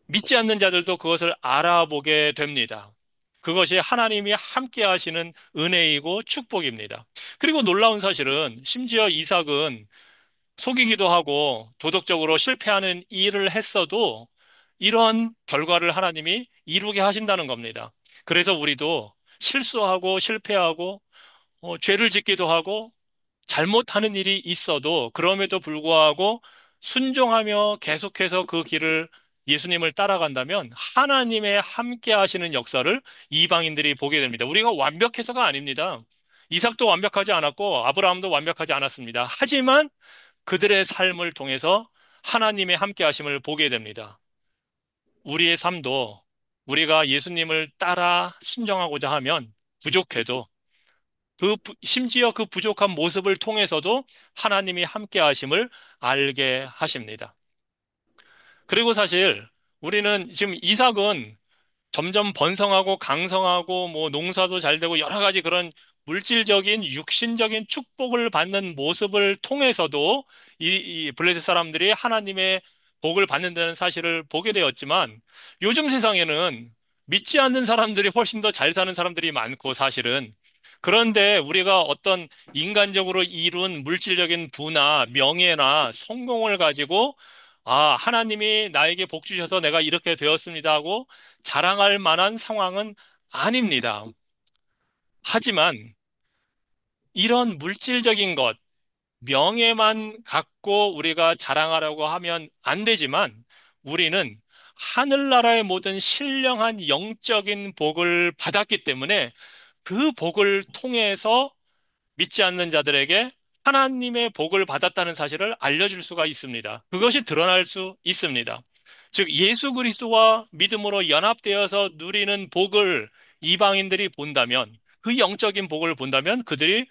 믿지 않는 자들도 그것을 알아보게 됩니다. 그것이 하나님이 함께 하시는 은혜이고 축복입니다. 그리고 놀라운 사실은 심지어 이삭은 속이기도 하고 도덕적으로 실패하는 일을 했어도 이런 결과를 하나님이 이루게 하신다는 겁니다. 그래서 우리도 실수하고 실패하고 죄를 짓기도 하고 잘못하는 일이 있어도 그럼에도 불구하고 순종하며 계속해서 그 길을 예수님을 따라간다면 하나님의 함께 하시는 역사를 이방인들이 보게 됩니다. 우리가 완벽해서가 아닙니다. 이삭도 완벽하지 않았고 아브라함도 완벽하지 않았습니다. 하지만 그들의 삶을 통해서 하나님의 함께 하심을 보게 됩니다. 우리의 삶도 우리가 예수님을 따라 순종하고자 하면 부족해도 심지어 그 부족한 모습을 통해서도 하나님이 함께 하심을 알게 하십니다. 그리고 사실 우리는 지금 이삭은 점점 번성하고 강성하고 뭐 농사도 잘 되고 여러 가지 그런 물질적인 육신적인 축복을 받는 모습을 통해서도 이 블레셋 사람들이 하나님의 복을 받는다는 사실을 보게 되었지만 요즘 세상에는 믿지 않는 사람들이 훨씬 더 잘 사는 사람들이 많고 사실은 그런데 우리가 어떤 인간적으로 이룬 물질적인 부나 명예나 성공을 가지고 하나님이 나에게 복 주셔서 내가 이렇게 되었습니다 하고 자랑할 만한 상황은 아닙니다. 하지만 이런 물질적인 것, 명예만 갖고 우리가 자랑하려고 하면 안 되지만 우리는 하늘나라의 모든 신령한 영적인 복을 받았기 때문에 그 복을 통해서 믿지 않는 자들에게 하나님의 복을 받았다는 사실을 알려줄 수가 있습니다. 그것이 드러날 수 있습니다. 즉, 예수 그리스도와 믿음으로 연합되어서 누리는 복을 이방인들이 본다면, 그 영적인 복을 본다면 그들이,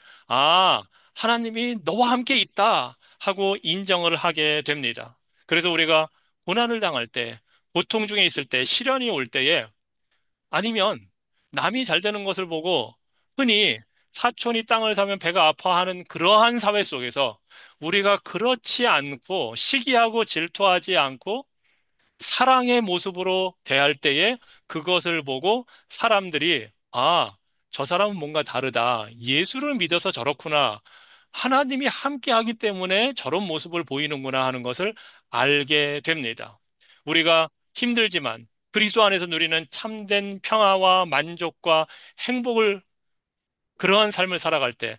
하나님이 너와 함께 있다 하고 인정을 하게 됩니다. 그래서 우리가 고난을 당할 때, 고통 중에 있을 때, 시련이 올 때에 아니면 남이 잘 되는 것을 보고 흔히 사촌이 땅을 사면 배가 아파하는 그러한 사회 속에서 우리가 그렇지 않고 시기하고 질투하지 않고 사랑의 모습으로 대할 때에 그것을 보고 사람들이 저 사람은 뭔가 다르다. 예수를 믿어서 저렇구나. 하나님이 함께 하기 때문에 저런 모습을 보이는구나 하는 것을 알게 됩니다. 우리가 힘들지만 그리스도 안에서 누리는 참된 평화와 만족과 행복을 그러한 삶을 살아갈 때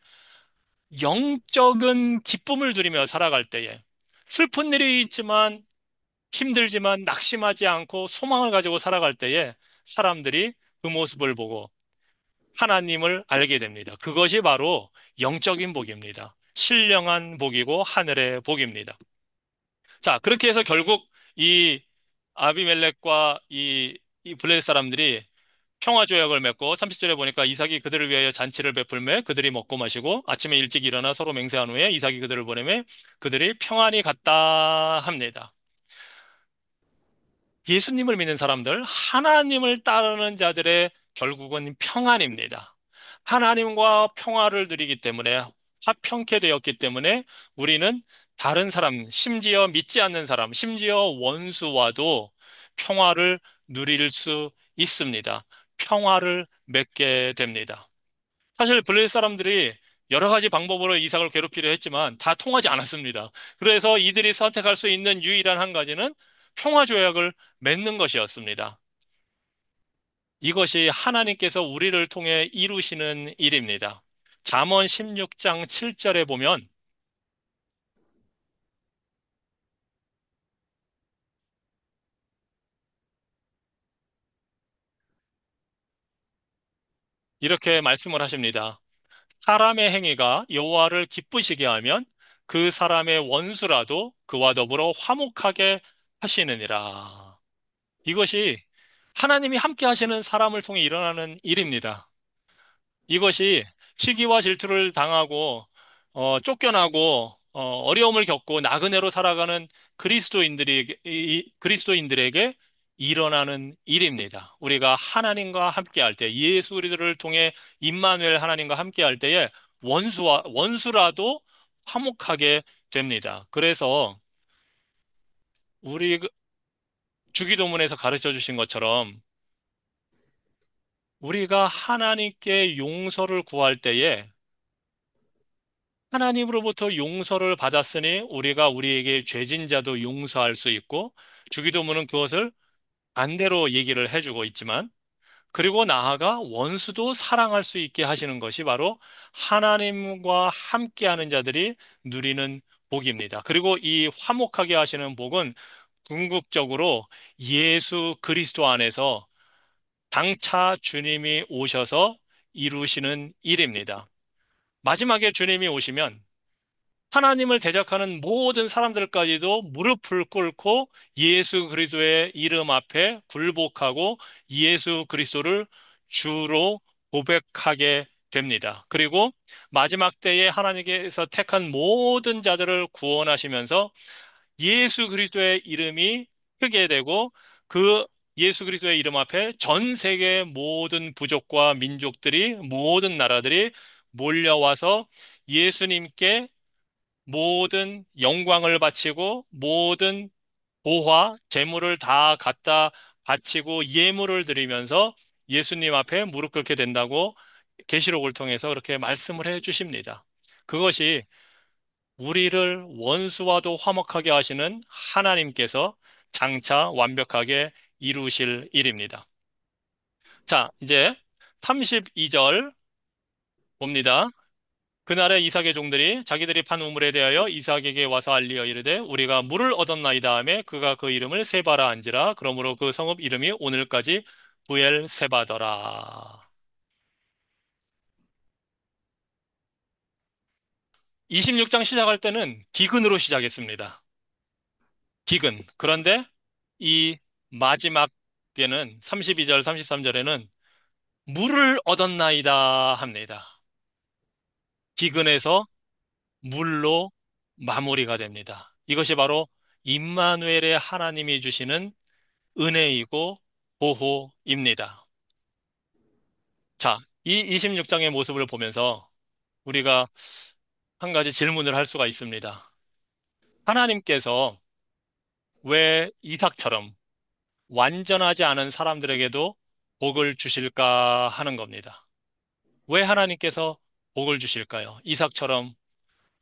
영적인 기쁨을 누리며 살아갈 때에 슬픈 일이 있지만 힘들지만 낙심하지 않고 소망을 가지고 살아갈 때에 사람들이 그 모습을 보고 하나님을 알게 됩니다. 그것이 바로 영적인 복입니다. 신령한 복이고 하늘의 복입니다. 자, 그렇게 해서 결국 이 아비멜렉과 이 블레셋 사람들이 평화 조약을 맺고 30절에 보니까 이삭이 그들을 위하여 잔치를 베풀매 그들이 먹고 마시고 아침에 일찍 일어나 서로 맹세한 후에 이삭이 그들을 보내매 그들이 평안히 갔다 합니다. 예수님을 믿는 사람들, 하나님을 따르는 자들의 결국은 평안입니다. 하나님과 평화를 누리기 때문에 화평케 되었기 때문에 우리는 다른 사람, 심지어 믿지 않는 사람, 심지어 원수와도 평화를 누릴 수 있습니다. 평화를 맺게 됩니다. 사실 블레셋 사람들이 여러 가지 방법으로 이삭을 괴롭히려 했지만 다 통하지 않았습니다. 그래서 이들이 선택할 수 있는 유일한 한 가지는 평화 조약을 맺는 것이었습니다. 이것이 하나님께서 우리를 통해 이루시는 일입니다. 잠언 16장 7절에 보면 이렇게 말씀을 하십니다. 사람의 행위가 여호와를 기쁘시게 하면 그 사람의 원수라도 그와 더불어 화목하게 하시느니라. 이것이 하나님이 함께 하시는 사람을 통해 일어나는 일입니다. 이것이 시기와 질투를 당하고 쫓겨나고 어려움을 겪고 나그네로 살아가는 그리스도인들에게 일어나는 일입니다. 우리가 하나님과 함께할 때, 예수 그리스도를 통해 임마누엘 하나님과 함께할 때에 원수라도 화목하게 됩니다. 그래서 우리 주기도문에서 가르쳐 주신 것처럼 우리가 하나님께 용서를 구할 때에 하나님으로부터 용서를 받았으니 우리가 우리에게 죄진 자도 용서할 수 있고 주기도문은 그것을 반대로 얘기를 해주고 있지만 그리고 나아가 원수도 사랑할 수 있게 하시는 것이 바로 하나님과 함께하는 자들이 누리는 복입니다. 그리고 이 화목하게 하시는 복은 궁극적으로 예수 그리스도 안에서 장차 주님이 오셔서 이루시는 일입니다. 마지막에 주님이 오시면 하나님을 대적하는 모든 사람들까지도 무릎을 꿇고 예수 그리스도의 이름 앞에 굴복하고 예수 그리스도를 주로 고백하게 됩니다. 그리고 마지막 때에 하나님께서 택한 모든 자들을 구원하시면서 예수 그리스도의 이름이 크게 되고 그 예수 그리스도의 이름 앞에 전 세계 모든 부족과 민족들이 모든 나라들이 몰려와서 예수님께 모든 영광을 바치고 모든 보화, 재물을 다 갖다 바치고 예물을 드리면서 예수님 앞에 무릎 꿇게 된다고 계시록을 통해서 그렇게 말씀을 해 주십니다. 그것이 우리를 원수와도 화목하게 하시는 하나님께서 장차 완벽하게 이루실 일입니다. 자, 이제 32절 봅니다. 그날에 이삭의 종들이 자기들이 판 우물에 대하여 이삭에게 와서 알리어 이르되 우리가 물을 얻었나이다 하매 그가 그 이름을 세바라 한지라. 그러므로 그 성읍 이름이 오늘까지 부엘세바더라. 26장 시작할 때는 기근으로 시작했습니다. 기근. 그런데 이 마지막에는 32절, 33절에는 물을 얻었나이다 합니다. 기근에서 물로 마무리가 됩니다. 이것이 바로 임마누엘의 하나님이 주시는 은혜이고 보호입니다. 자, 이 26장의 모습을 보면서 우리가 한 가지 질문을 할 수가 있습니다. 하나님께서 왜 이삭처럼 완전하지 않은 사람들에게도 복을 주실까 하는 겁니다. 왜 하나님께서 복을 주실까요? 이삭처럼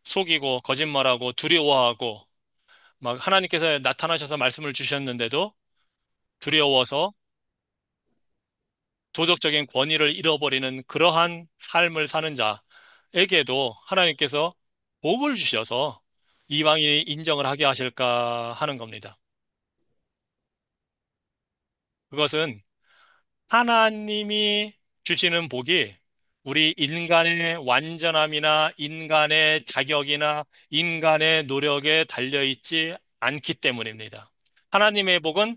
속이고 거짓말하고 두려워하고 막 하나님께서 나타나셔서 말씀을 주셨는데도 두려워서 도덕적인 권위를 잃어버리는 그러한 삶을 사는 자에게도 하나님께서 복을 주셔서 이방인이 인정을 하게 하실까 하는 겁니다. 그것은 하나님이 주시는 복이 우리 인간의 완전함이나 인간의 자격이나 인간의 노력에 달려있지 않기 때문입니다. 하나님의 복은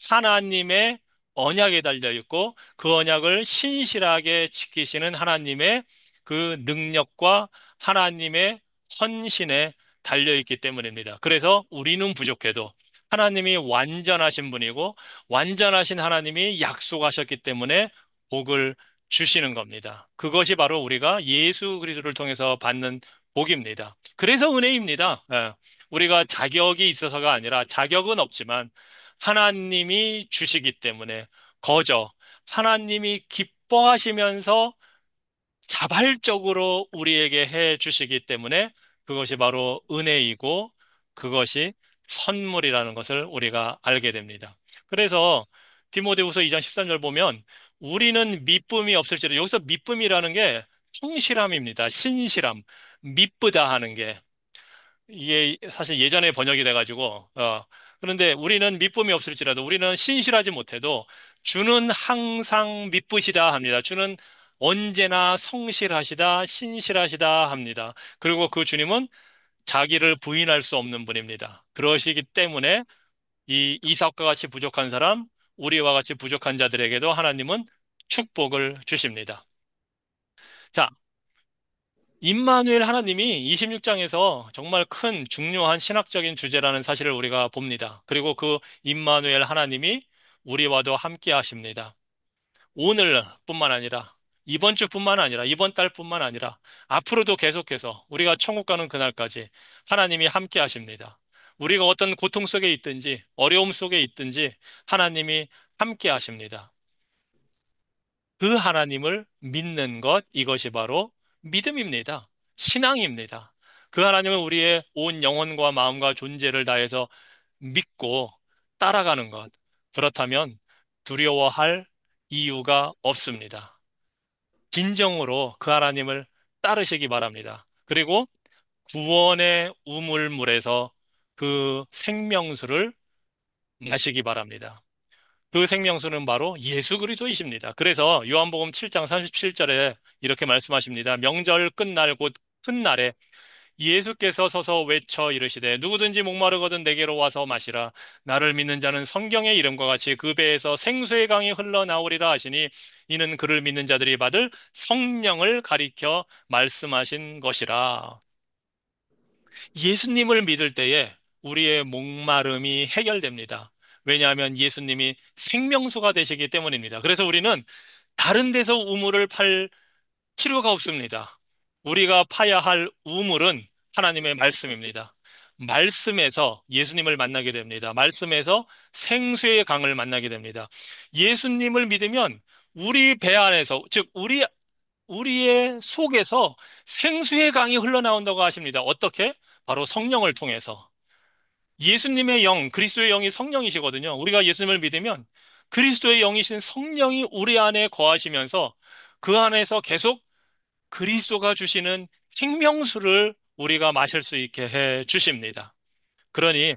하나님의 언약에 달려 있고 그 언약을 신실하게 지키시는 하나님의 그 능력과 하나님의 헌신에 달려 있기 때문입니다. 그래서 우리는 부족해도 하나님이 완전하신 분이고 완전하신 하나님이 약속하셨기 때문에 복을 주시는 겁니다. 그것이 바로 우리가 예수 그리스도를 통해서 받는 복입니다. 그래서 은혜입니다. 예. 우리가 자격이 있어서가 아니라 자격은 없지만 하나님이 주시기 때문에 거저 하나님이 기뻐하시면서 자발적으로 우리에게 해 주시기 때문에 그것이 바로 은혜이고 그것이 선물이라는 것을 우리가 알게 됩니다. 그래서 디모데후서 2장 13절 보면 우리는 미쁨이 없을지라도 여기서 미쁨이라는 게 성실함입니다. 신실함, 미쁘다 하는 게 이게 사실 예전에 번역이 돼가지고, 그런데 우리는 미쁨이 없을지라도 우리는 신실하지 못해도 주는 항상 미쁘시다 합니다. 주는 언제나 성실하시다, 신실하시다 합니다. 그리고 그 주님은 자기를 부인할 수 없는 분입니다. 그러시기 때문에 이 이삭과 같이 부족한 사람, 우리와 같이 부족한 자들에게도 하나님은 축복을 주십니다. 자, 임마누엘 하나님이 26장에서 정말 큰 중요한 신학적인 주제라는 사실을 우리가 봅니다. 그리고 그 임마누엘 하나님이 우리와도 함께 하십니다. 오늘뿐만 아니라 이번 주뿐만 아니라 이번 달뿐만 아니라 앞으로도 계속해서 우리가 천국 가는 그날까지 하나님이 함께 하십니다. 우리가 어떤 고통 속에 있든지 어려움 속에 있든지 하나님이 함께 하십니다. 그 하나님을 믿는 것, 이것이 바로 믿음입니다. 신앙입니다. 그 하나님은 우리의 온 영혼과 마음과 존재를 다해서 믿고 따라가는 것. 그렇다면 두려워할 이유가 없습니다. 진정으로 그 하나님을 따르시기 바랍니다. 그리고 구원의 우물물에서 그 생명수를 마시기 바랍니다. 그 생명수는 바로 예수 그리스도이십니다. 그래서 요한복음 7장 37절에 이렇게 말씀하십니다. 명절 끝날 곧 큰 날에 예수께서 서서 외쳐 이르시되 누구든지 목마르거든 내게로 와서 마시라. 나를 믿는 자는 성경의 이름과 같이 그 배에서 생수의 강이 흘러나오리라 하시니 이는 그를 믿는 자들이 받을 성령을 가리켜 말씀하신 것이라. 예수님을 믿을 때에 우리의 목마름이 해결됩니다. 왜냐하면 예수님이 생명수가 되시기 때문입니다. 그래서 우리는 다른 데서 우물을 팔 필요가 없습니다. 우리가 파야 할 우물은 하나님의 말씀입니다. 말씀에서 예수님을 만나게 됩니다. 말씀에서 생수의 강을 만나게 됩니다. 예수님을 믿으면 우리 배 안에서, 즉, 우리의 속에서 생수의 강이 흘러나온다고 하십니다. 어떻게? 바로 성령을 통해서. 예수님의 영, 그리스도의 영이 성령이시거든요. 우리가 예수님을 믿으면 그리스도의 영이신 성령이 우리 안에 거하시면서 그 안에서 계속 그리스도가 주시는 생명수를 우리가 마실 수 있게 해 주십니다. 그러니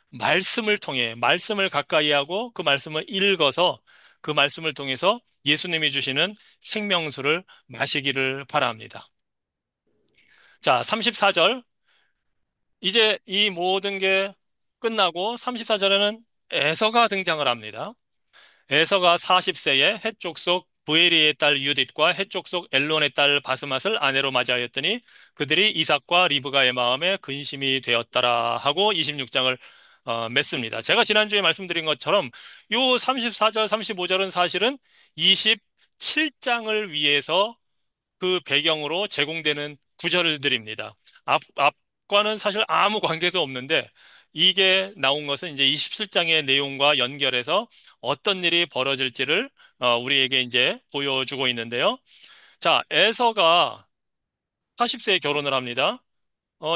말씀을 통해 말씀을 가까이 하고 그 말씀을 읽어서 그 말씀을 통해서 예수님이 주시는 생명수를 마시기를 바랍니다. 자, 34절. 이제 이 모든 게 끝나고 34절에는 에서가 등장을 합니다. 에서가 40세에 해쪽 속 부에리의 딸 유딧과 해쪽 속 엘론의 딸 바스맛을 아내로 맞이하였더니 그들이 이삭과 리브가의 마음에 근심이 되었더라 하고 26장을 맺습니다. 제가 지난주에 말씀드린 것처럼 요 34절, 35절은 사실은 27장을 위해서 그 배경으로 제공되는 구절들입니다. 앞과는 사실 아무 관계도 없는데 이게 나온 것은 이제 27장의 내용과 연결해서 어떤 일이 벌어질지를 우리에게 이제 보여주고 있는데요. 자, 에서가 40세에 결혼을 합니다.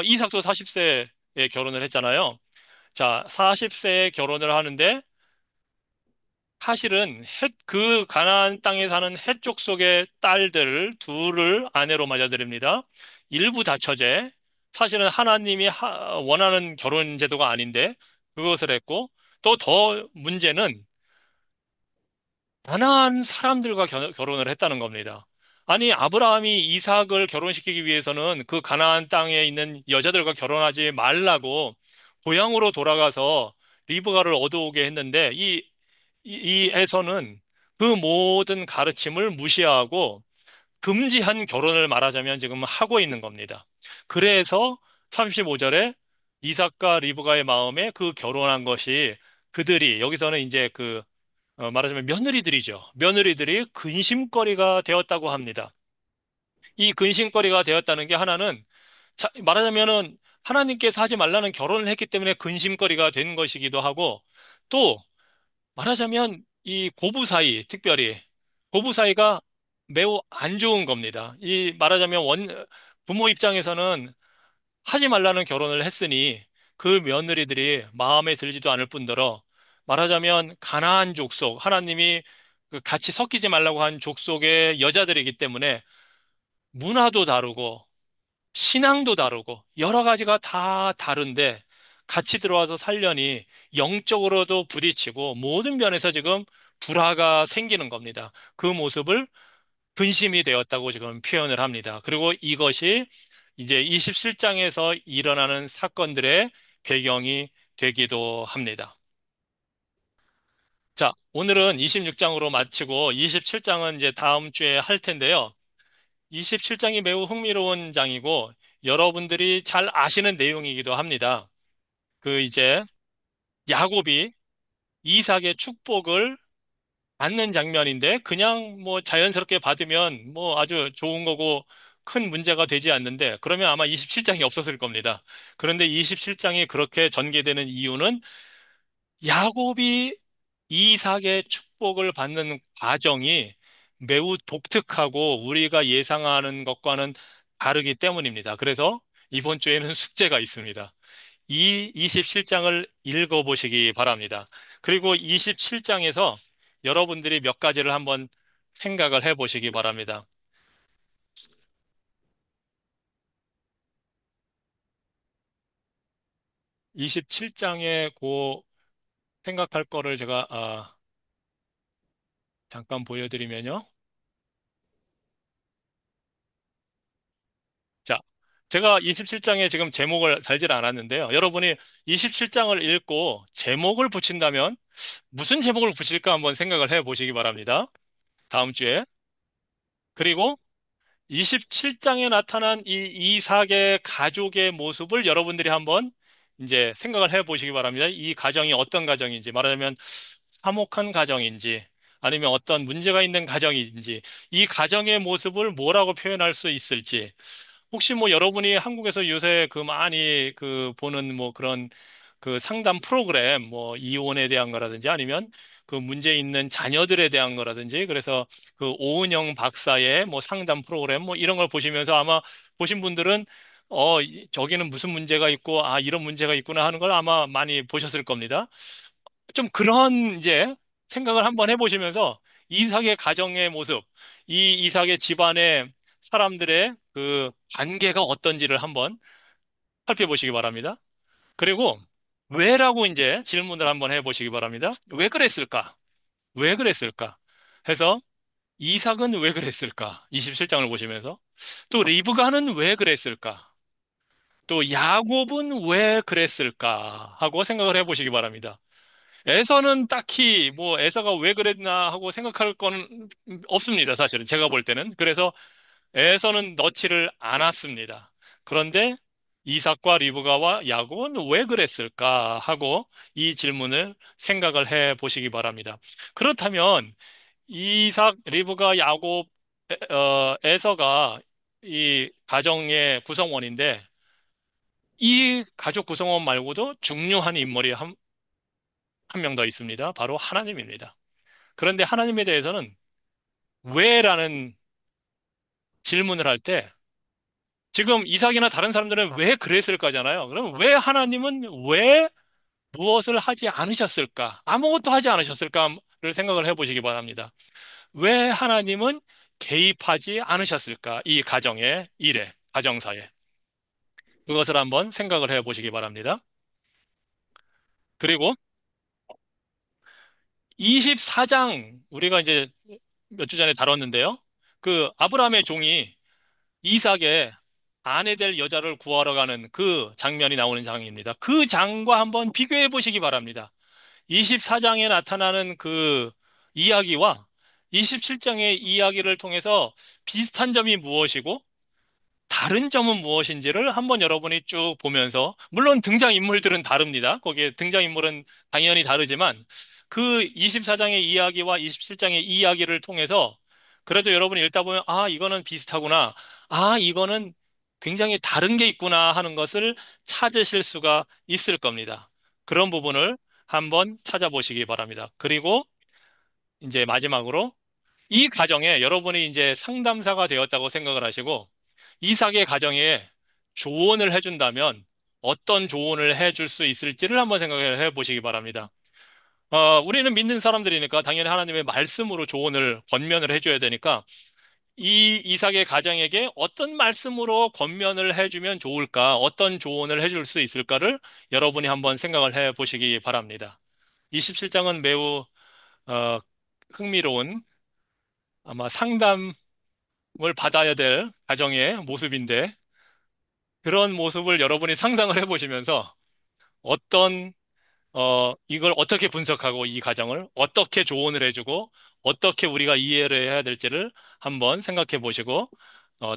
이삭도 40세에 결혼을 했잖아요. 자, 40세에 결혼을 하는데 사실은 그 가나안 땅에 사는 해족 속의 딸들 둘을 아내로 맞아들입니다. 일부 다처제. 사실은 하나님이 원하는 결혼 제도가 아닌데 그것을 했고 또 더 문제는 가나안 사람들과 결혼을 했다는 겁니다. 아니 아브라함이 이삭을 결혼시키기 위해서는 그 가나안 땅에 있는 여자들과 결혼하지 말라고 고향으로 돌아가서 리브가를 얻어오게 했는데 이 이 에서는 그 모든 가르침을 무시하고 금지한 결혼을 말하자면 지금 하고 있는 겁니다. 그래서 35절에 이삭과 리브가의 마음에 그 결혼한 것이 그들이 여기서는 이제 말하자면 며느리들이죠. 며느리들이 근심거리가 되었다고 합니다. 이 근심거리가 되었다는 게 하나는 말하자면은 하나님께서 하지 말라는 결혼을 했기 때문에 근심거리가 된 것이기도 하고 또 말하자면 이 고부 사이, 특별히 고부 사이가 매우 안 좋은 겁니다. 이 말하자면 부모 입장에서는 하지 말라는 결혼을 했으니 그 며느리들이 마음에 들지도 않을 뿐더러 말하자면 가나안 족속, 하나님이 그 같이 섞이지 말라고 한 족속의 여자들이기 때문에 문화도 다르고 신앙도 다르고 여러 가지가 다 다른데 같이 들어와서 살려니 영적으로도 부딪히고 모든 면에서 지금 불화가 생기는 겁니다. 그 모습을 근심이 되었다고 지금 표현을 합니다. 그리고 이것이 이제 27장에서 일어나는 사건들의 배경이 되기도 합니다. 자, 오늘은 26장으로 마치고 27장은 이제 다음 주에 할 텐데요. 27장이 매우 흥미로운 장이고 여러분들이 잘 아시는 내용이기도 합니다. 그 이제 야곱이 이삭의 축복을 받는 장면인데 그냥 뭐 자연스럽게 받으면 뭐 아주 좋은 거고 큰 문제가 되지 않는데 그러면 아마 27장이 없었을 겁니다. 그런데 27장이 그렇게 전개되는 이유는 야곱이 이삭의 축복을 받는 과정이 매우 독특하고 우리가 예상하는 것과는 다르기 때문입니다. 그래서 이번 주에는 숙제가 있습니다. 이 27장을 읽어보시기 바랍니다. 그리고 27장에서 여러분들이 몇 가지를 한번 생각을 해보시기 바랍니다. 27장에 생각할 거를 제가 잠깐 보여드리면요. 자, 제가 27장에 지금 제목을 달질 않았는데요. 여러분이 27장을 읽고 제목을 붙인다면 무슨 제목을 붙일까 한번 생각을 해 보시기 바랍니다. 다음 주에. 그리고 27장에 나타난 이 이삭의 가족의 모습을 여러분들이 한번 이제 생각을 해 보시기 바랍니다. 이 가정이 어떤 가정인지, 말하자면 화목한 가정인지, 아니면 어떤 문제가 있는 가정인지, 이 가정의 모습을 뭐라고 표현할 수 있을지, 혹시 뭐 여러분이 한국에서 요새 그 많이 보는 뭐 그런 그 상담 프로그램 뭐 이혼에 대한 거라든지 아니면 그 문제 있는 자녀들에 대한 거라든지 그래서 그 오은영 박사의 뭐 상담 프로그램 뭐 이런 걸 보시면서 아마 보신 분들은 저기는 무슨 문제가 있고 아 이런 문제가 있구나 하는 걸 아마 많이 보셨을 겁니다. 좀 그런 이제 생각을 한번 해보시면서 이삭의 가정의 모습, 이 이삭의 집안의 사람들의 그 관계가 어떤지를 한번 살펴보시기 바랍니다. 그리고 왜라고 이제 질문을 한번 해보시기 바랍니다. 왜 그랬을까? 왜 그랬을까? 해서 이삭은 왜 그랬을까? 27장을 보시면서 또 리브가는 왜 그랬을까? 또 야곱은 왜 그랬을까? 하고 생각을 해보시기 바랍니다. 에서는 딱히 뭐 에서가 왜 그랬나 하고 생각할 건 없습니다. 사실은 제가 볼 때는. 그래서 에서는 넣지를 않았습니다. 그런데 이삭과 리브가와 야곱은 왜 그랬을까 하고 이 질문을 생각을 해 보시기 바랍니다. 그렇다면 이삭, 리브가, 야곱, 에서가 이 가정의 구성원인데 이 가족 구성원 말고도 중요한 인물이 한 명 더 있습니다. 바로 하나님입니다. 그런데 하나님에 대해서는 왜라는 질문을 할 때 지금 이삭이나 다른 사람들은 왜 그랬을까잖아요. 그럼 왜 하나님은 왜 무엇을 하지 않으셨을까? 아무것도 하지 않으셨을까를 생각을 해보시기 바랍니다. 왜 하나님은 개입하지 않으셨을까? 이 가정의 일에, 가정사에. 그것을 한번 생각을 해보시기 바랍니다. 그리고 24장 우리가 이제 몇 주 전에 다뤘는데요. 그 아브라함의 종이 이삭의 아내 될 여자를 구하러 가는 그 장면이 나오는 장입니다. 그 장과 한번 비교해 보시기 바랍니다. 24장에 나타나는 그 이야기와 27장의 이야기를 통해서 비슷한 점이 무엇이고 다른 점은 무엇인지를 한번 여러분이 쭉 보면서, 물론 등장인물들은 다릅니다. 거기에 등장인물은 당연히 다르지만, 그 24장의 이야기와 27장의 이야기를 통해서, 그래도 여러분이 읽다 보면, 아, 이거는 비슷하구나. 아, 이거는 굉장히 다른 게 있구나 하는 것을 찾으실 수가 있을 겁니다. 그런 부분을 한번 찾아보시기 바랍니다. 그리고 이제 마지막으로 이 가정에 여러분이 이제 상담사가 되었다고 생각을 하시고 이삭의 가정에 조언을 해준다면 어떤 조언을 해줄 수 있을지를 한번 생각을 해보시기 바랍니다. 우리는 믿는 사람들이니까 당연히 하나님의 말씀으로 조언을 권면을 해줘야 되니까 이 이삭의 가정에게 어떤 말씀으로 권면을 해주면 좋을까, 어떤 조언을 해줄 수 있을까를 여러분이 한번 생각을 해보시기 바랍니다. 27장은 매우 어, 흥미로운 아마 상담 을 받아야 될 가정의 모습인데 그런 모습을 여러분이 상상을 해보시면서 어떤 이걸 어떻게 분석하고 이 가정을 어떻게 조언을 해주고 어떻게 우리가 이해를 해야 될지를 한번 생각해 보시고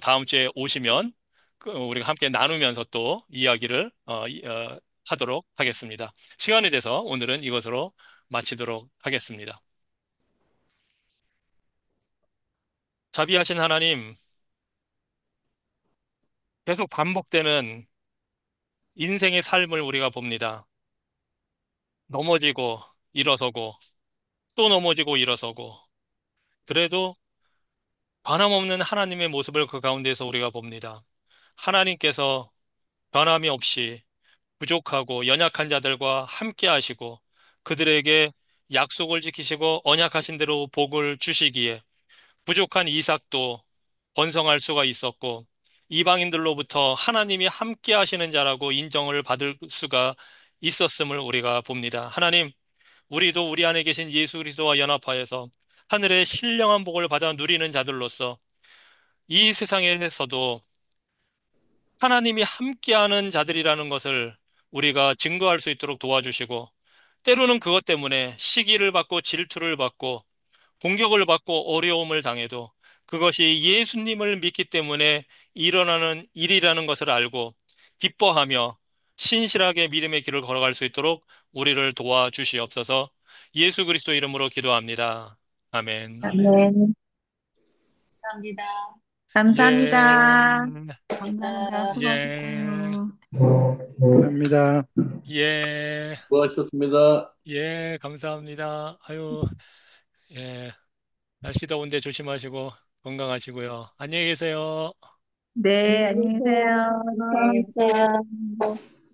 다음 주에 오시면 우리가 함께 나누면서 또 이야기를 하도록 하겠습니다. 시간이 돼서 오늘은 이것으로 마치도록 하겠습니다. 자비하신 하나님, 계속 반복되는 인생의 삶을 우리가 봅니다. 넘어지고 일어서고 또 넘어지고 일어서고 그래도 변함없는 하나님의 모습을 그 가운데서 우리가 봅니다. 하나님께서 변함이 없이 부족하고 연약한 자들과 함께 하시고 그들에게 약속을 지키시고 언약하신 대로 복을 주시기에 부족한 이삭도 번성할 수가 있었고 이방인들로부터 하나님이 함께 하시는 자라고 인정을 받을 수가 있었음을 우리가 봅니다. 하나님, 우리도 우리 안에 계신 예수 그리스도와 연합하여서 하늘의 신령한 복을 받아 누리는 자들로서 이 세상에서도 하나님이 함께하는 자들이라는 것을 우리가 증거할 수 있도록 도와주시고 때로는 그것 때문에 시기를 받고 질투를 받고 공격을 받고 어려움을 당해도 그것이 예수님을 믿기 때문에 일어나는 일이라는 것을 알고 기뻐하며 신실하게 믿음의 길을 걸어갈 수 있도록 우리를 도와주시옵소서. 예수 그리스도 이름으로 기도합니다. 아멘. 아멘. 감사합니다. 예, 감사합니다. 감사합니다. 예, 수고하셨어요. 감사합니다. 예, 수고하셨습니다. 예, 감사합니다. 아유, 예, 날씨 더운데 조심하시고 건강하시고요. 안녕히 계세요. 네, 안녕히 계세요. 감사합니다. 감사합니다.